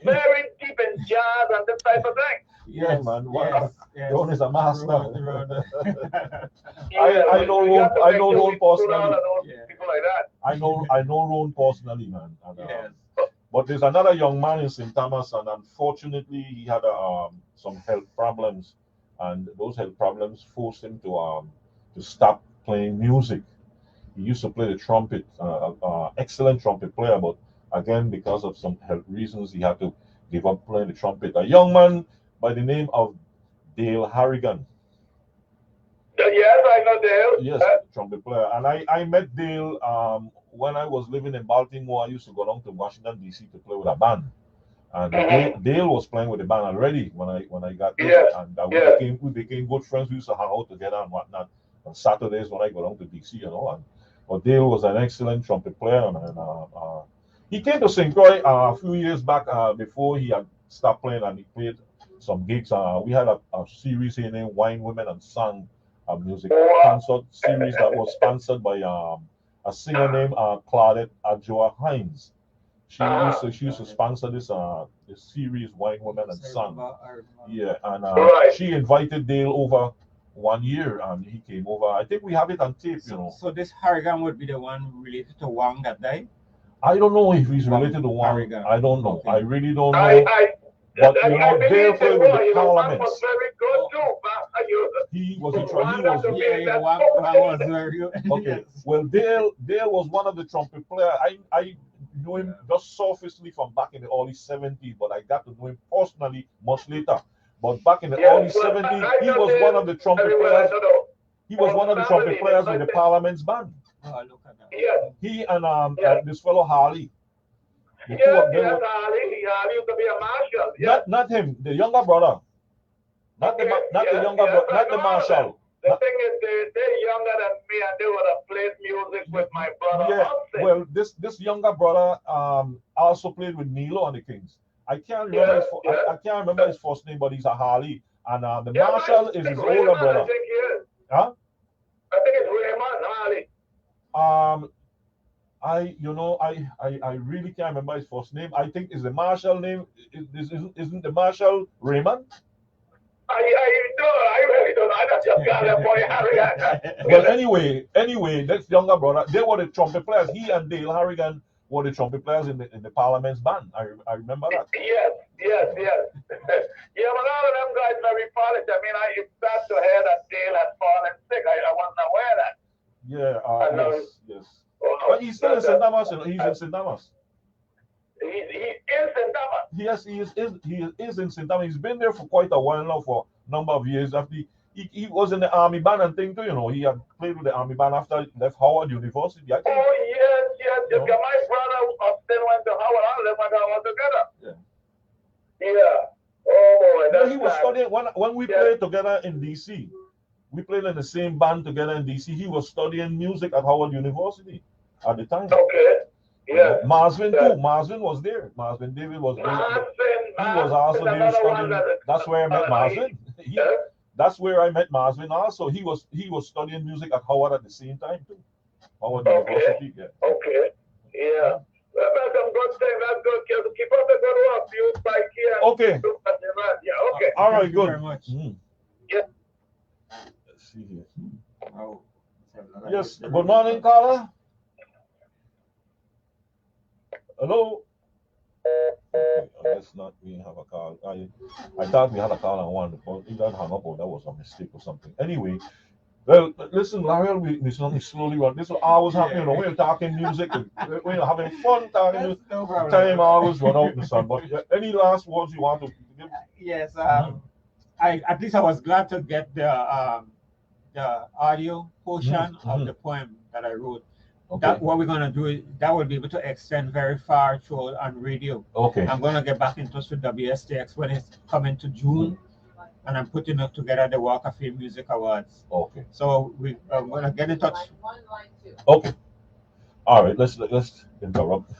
very deep in jazz and this type of thing. Yes, man. Yes. Ron is a master. Ron. I know you got to make sure Ron we put all personally. of those people like that. I know Ron personally, man. And, Yes. but there's another young man in St. Thomas, and unfortunately, he had some health problems, and those health problems forced him to stop playing music. He used to play the trumpet, excellent trumpet player, but again, because of some health reasons, he had to give up playing the trumpet. A young man by the name of Dale Harrigan. Yes, I know Dale. Yes, trumpet player. And I met Dale when I was living in Baltimore. I used to go down to Washington D.C. to play with a band, and Dale was playing with the band already when I got there, and we became good friends. We used to hang out together and whatnot on Saturdays when I go down to D.C. But Dale was an excellent trumpet player, and he came to St. Croix a few years back before he had stopped playing, and he played some gigs. We had a series here named Wine, Women, and Song, a music concert series that was sponsored by a singer named Claudette Adjoa Hines. She used to sponsor this series, Wine, Women, and Song. Yeah, and she invited Dale over one year, and he came over. I think we have it on tape, So this Harrigan would be the one related to Wang that died? I don't know if he's related to Wang. Harrigan. I don't know. Okay. I really don't know. But Dale played with the Parliaments. Was very good too. He was very good. Okay. Well, Dale was one of the trumpet players. I knew him just surfacely from back in the early 70s, but I got to know him personally much later. But back in the early 70s, he was one of the trumpet players. He was one of the trumpet players with the Parliaments band. Oh, look at that. Yes. He and this fellow Harley. The two Yes, of them Harley used to be a marshal. Yes. not him, the younger brother. Not the marshal. The thing is, they're younger than me, and they would have played music with my brother. Yeah, well, this younger brother also played with Nilo and the Kings. I can't remember I can't remember his first name, but he's a Harley, and the marshal is his older brother. I think he is. Huh? I think it's Raymond Harley. I really can't remember his first name. I think is the marshal name. Isn't the marshal Raymond? I really don't know. I just got that boy Harrigan. But anyway, that's younger brother. They were the trumpet players. He and Dale Harrigan were the trumpet players in the Parliaments band. I remember that. Yes. Yeah, but all of them guys very polished. I mean, it's sad to hear that Dale had fallen sick. I wasn't aware of that. Yes. But he's still in St. Thomas. He's in St. Thomas. He's in St. Thomas. Yes, he is in St. Thomas. He's been there for quite a while now, for a number of years. After he was in the army band and thing too. He had played with the army band after he left Howard University. I think. Oh yes. My brother still went to Howard. I left my Howard together. Yeah. Oh boy. He was studying when we played together in DC. We played in the same band together in DC. He was studying music at Howard University at the time. Okay. Yeah. Marsvin too. Marsvin was there. Marsvin David was there. He was also there studying. That's where I met Marsvin. That's where I met Marsvin also. He was studying music at Howard at the same time too. Howard University. Yeah. Okay. Yeah. That's some good thing. That's good. Keep up the good work. You Pikey. Okay. Yeah. Okay. All right. Good. Very much. Yeah. Let's see here. Oh. Yes. Good morning, caller. Hello. Okay, I guess not. We have a call. I thought we had a call on one, but it got hung up. Or that was a mistake or something. Anyway, well, listen, Lariel, we slowly run. This will always happen. We're talking music. We're having fun talking music. No problem. Time always run out in the sun. But any last words you want to give? Yes. At least I was glad to get the audio portion of the poem that I wrote. Okay. That what we're gonna do is that will be able to extend very far through on radio. Okay. I'm gonna get back in touch with WSTX when it's coming to June, and I'm putting up together the Walk of Fame Music Awards. Okay. So I'm gonna get in touch. Line 2. Okay. All right. Let's interrupt.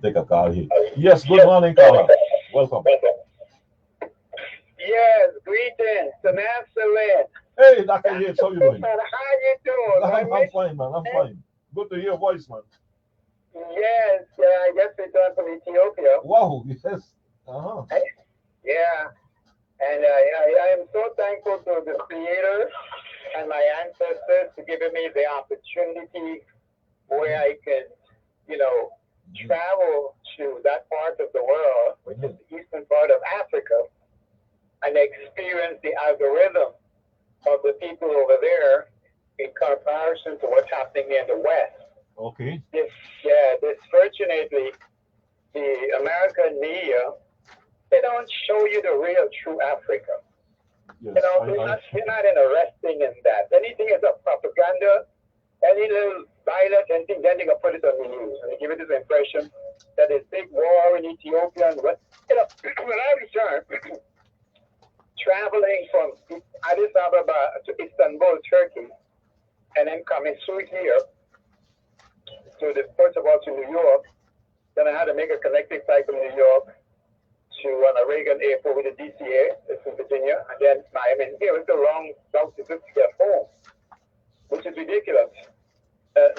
Take a call here. Yes. Good morning, caller. Welcome. Yes. Greetings. Samantha Lynn. Hey, Dr. Yates, how you doing? How you doing? I'm fine, man. I'm fine. Good to hear your voice, man. Yes, yeah, I just returned from Ethiopia. Wow, yes. Uh-huh. Yeah, and I am so thankful to the Creator and my ancestors for giving me the opportunity where I can, you know, travel to that part of the world, which is the eastern part of Africa, and experience the algorithm of the people over there in comparison to what's happening in the West. Okay. Disfortunately, the American media, they don't show you the real true Africa. Yes, You know, they're not interested in that. Anything is a propaganda, any little violence, anything, then they can put it on the news. And they give it this impression that there's big war in Ethiopia. And you know, when I returned, traveling from Addis Ababa to Istanbul, Turkey, and then coming through here to the first of all to New York, then I had to make a connecting flight from New York to Reagan Airport with the DCA, it's in Virginia, and then Miami. Here it's a long route to get home, which is ridiculous.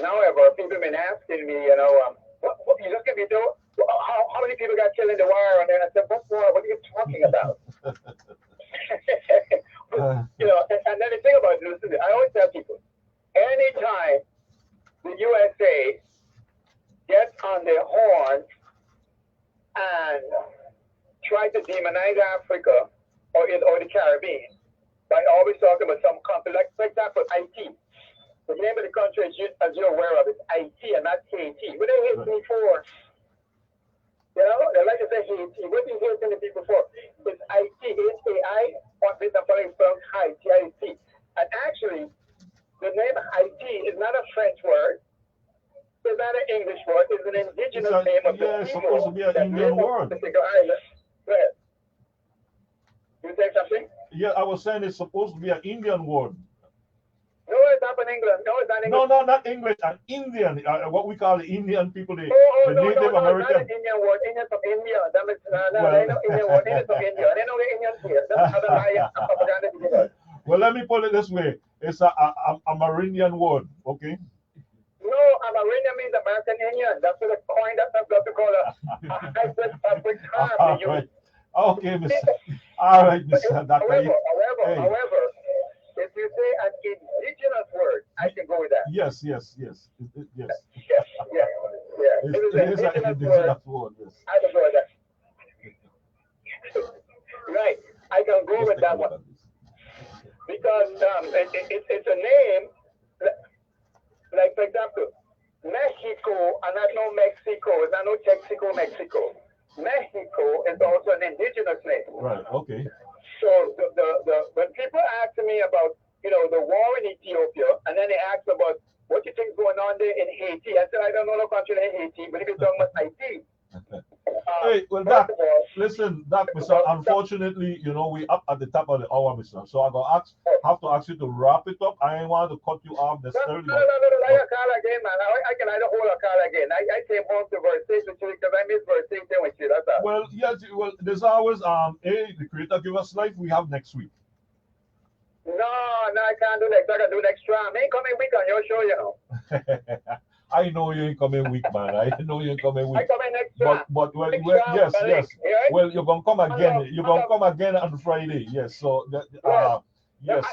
However, people have been asking me, you know, what you just gonna be doing? How many people got killed in the wire? And then I said, what war? What are you talking about? You know, and then the thing about this is, I always tell people, anytime the USA gets on their horn and try to demonize Africa or the Caribbean by always talking about some country, like for example, Haiti. The name of the country, as you're aware of, is Haiti and not Haiti. What they hate me for? You know, they like to say Haiti. What do you hate the people for? It's Haiti, H-A-I, or it's spelled Haiti. And actually, the name Haiti is not a French word. It's not an English word. It's an indigenous name of the people. It's supposed to be an Indian word. Go ahead. You say something? Yeah, I was saying it's supposed to be an Indian word. No, it's not in England. No, it's not English. No, not English. An Indian, what we call the Indian people, the no, Native American. It's not an Indian word. Indian from India. That means, they know Indian word. Indian from India. They know the Indians here. That's other lie. Well, let me put it this way. It's a Amerindian word, okay? No, Amerindian means American Indian. That's what the coin that's what to call a hybrid fabric term. All right. Okay, Mr. All right, Mr. However, if you say an indigenous word, I can go with that. Yes. Yes. It It is an indigenous word, yes. I can go with that. Right. I can go with that one. Because it's a name, like for example, Mexico, and I know Mexico, it's not no Mexico. Mexico is also an indigenous name. Right, okay. So when people ask me about, you know, the war in Ethiopia, and then they ask about what you think is going on there in Haiti, I said, I don't know no country in Haiti, but if you're talking about Haiti. Hey, well, Doc, listen, Doc, Mr. Unfortunately, you know, we up at the top of the hour, Mr. So I have to ask you to wrap it up. I ain't want to cut you off necessarily. No, I call again, man. I can either hold a call again. I came home to Versace because I miss Versace with you. That's all. Well, yes, well, there's always the Creator Give Us Life we have next week. No, I can't do next. I can do next time. I ain't coming week on your show, you know. I know you ain't coming week, man. I know you ain't coming week. I coming next time. But well, yes. Well, you're gonna come again. You're gonna come again on Friday. Yes. So yes. I can't.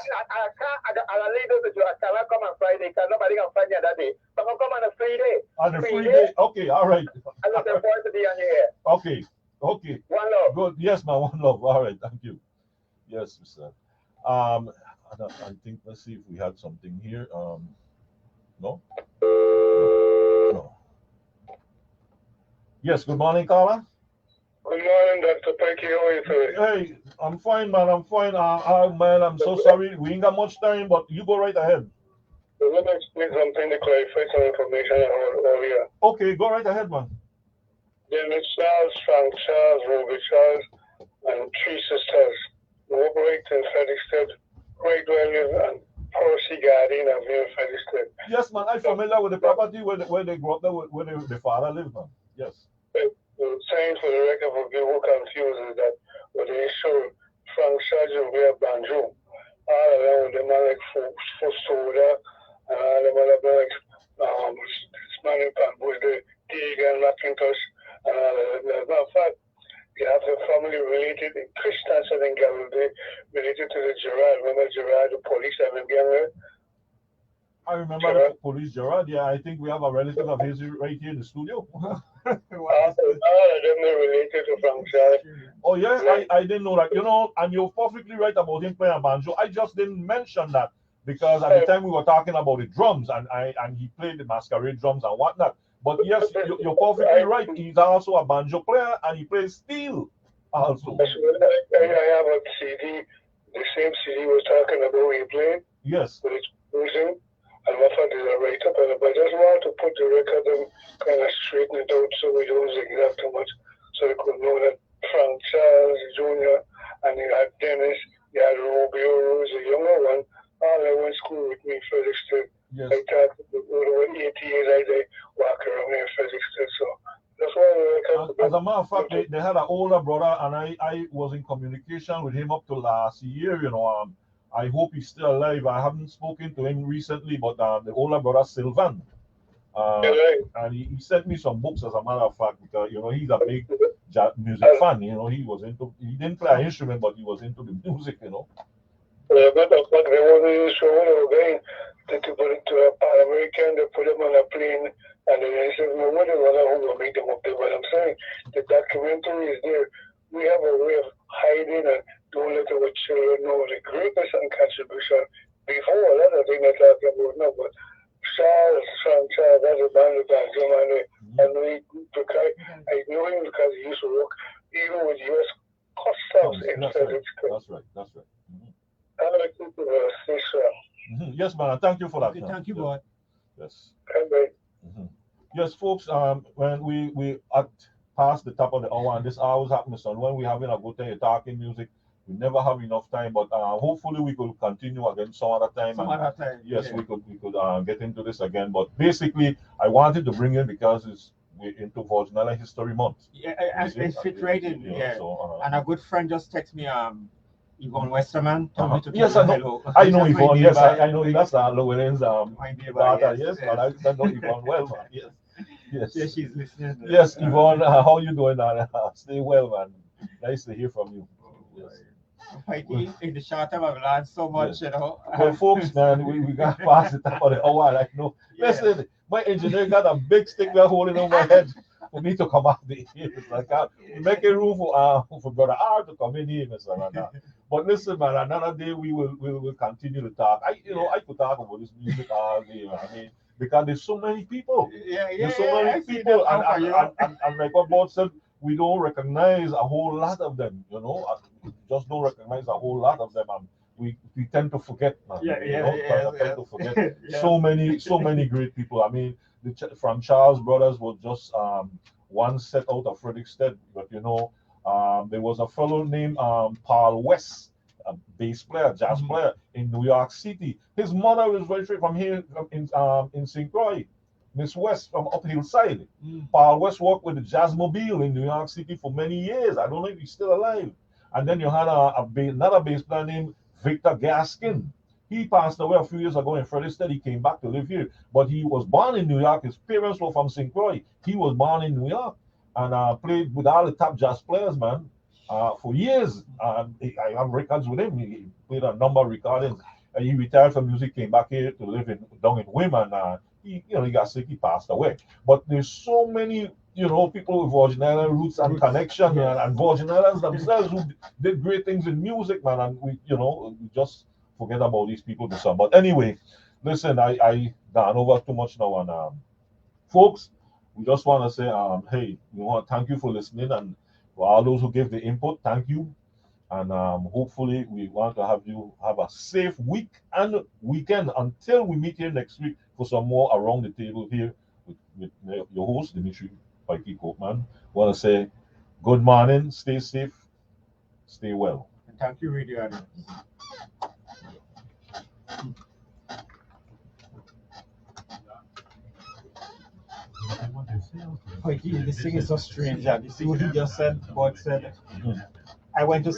I'll leave it with you. I cannot come on Friday because nobody can find me that day. So I'm gonna come on a free day. On a free day. Okay. All right. I'm looking forward to be on your air. Okay. One love. Good. Yes, man. One love. All right. Thank you. Yes, Mr. I think let's see if we had something here. No. Yes, good morning, Carla. Good morning, Dr. Pikey. How are you today? Hey, I'm fine, man. I'm fine. Man, I'm so sorry. We ain't got much time, but you go right ahead. So let me explain something to clarify some information earlier. Okay, go right ahead, man. Dennis Charles, Frank Charles, Ruby Charles, and three sisters who operate in Fredericksburg, Croix and Percy Garden of Fredericksburg. Yes, man. I'm familiar with the property where they grew up, where the father lived, man. Yes. Saying for the record for people who confused is that when they show Frank Charles and Real Banjo, all of them with the man like for soda, and all of them like Spanish and with the Southern Galilee related to the Gerard. Remember Gerard, the police have been there? I remember the police Gerard. Yeah, I think we have a relative of his right here in the studio. All of them are related to Frank Charles. Oh yeah, I didn't know that. You know, and you're perfectly right about him playing a banjo. I just didn't mention that because at the time we were talking about the drums and he played the masquerade drums and whatnot. But yes, you're perfectly right. He's also a banjo player and he plays steel also. I have a CD, the same CD we're talking about he played. Yes. But it's losing. And what I did, I write up on it, but I just want to put the record and kind of straighten it out so we don't zigzag too much. So they could know that Frank Charles Jr. and you had Dennis, you had Robio Rose, a younger one. All they went to school with me in Frederickston. Yes. I thought over 8 years I walk around here in Frederickston. So that's why as a matter of fact, they had an older brother, and I was in communication with him up to last year. You know, I hope he's still alive. I haven't spoken to him recently, but the older brother Sylvan, and he sent me some books. As a matter of fact, because you know he's a big music fan. You know, he didn't play an instrument, but he was into the music. You know. Yeah, but the fact they wasn't showing again to put it to a Pan American, they put them on a plane, and then they said, "No, what is who will make them up there?" But I'm saying the documentary is there. We have a way of hiding and don't let our children know the greatness and contribution before a lot of things they're talking about now. But Frank Charles, that's a band of banjo man. And I know him because he used to work even with U.S. Customs in Frederickston. That's right. Mm-hmm. I like to say so. Mm-hmm. Yes, man. Thank you for that. Okay, thank you, boy. Yes. Mm-hmm. Yes, folks. When we at past the top of the hour, and this always happens, son. When we're having a good time talking music, we never have enough time. But hopefully we could continue again some other time. Yes, yeah. we could get into this again. But basically, I wanted to bring in because we're into Virginia History Month. Yeah, it fit right in. Yeah. So, and a good friend just texted me. Yvonne Westerman told me to yes, I know. Hello. I know Yvonne. Yes, I know. That's Llewellyn's daughter. Yes, but I know Yvonne well, man. Yes. Yes. Yeah, she's listening. Yes, Yvonne, how you doing, man? Stay well, man. Nice to hear from you. Yes. Pikey, in the short time, I've learned so much, you know. Well, folks, man, we got past the top of the hour. Like, no, listen, my engineer got a big stick there holding over my head for me to come out the ear. It's like, make a room for Brother R to come in here, Mr. Rana. But listen, man, another day we will continue to talk. I could talk about this music all day, man. I mean, because there's so many people. There's so many people, and like what Bob said, we don't recognize a whole lot of them. You know, we just don't recognize a whole lot of them, and we tend to forget, man. Tend to forget so many great people. I mean, from Charles Brothers was just one set out of Frederickston, but you know, there was a fellow named Paul West, a bass player, jazz player in New York City. His mother was very straight from here in St. Croix, Miss West from up hillside. Paul West worked with the Jazzmobile in New York City for many years. I don't know if he's still alive. And then you had another bass player named Victor Gaskin. He passed away a few years ago in Frederickston. He came back to live here, but he was born in New York. His parents were from St. Croix. He was born in New York and played with all the top jazz players, man, for years. I have records with him. He played a number of recordings. He retired from music, came back here to live down in Wim, and he got sick. He passed away. But there's so many, people with Virgin Island roots and connection, and Virgin Islands themselves who did great things in music, man. And we just forget about these people to some. But anyway, listen, I gone over too much now, and folks, we just want to say, hey, we want to thank you for listening, and for all those who gave the input, thank you. And hopefully we want to have you have a safe week and weekend until we meet here next week for some more around the table here with your host, Dimitri Pikey Copeman. Want to say good morning, stay safe, stay well. And thank you, Radio Adam. Pikey, this thing is so strange. You see what he just said? God said, I went to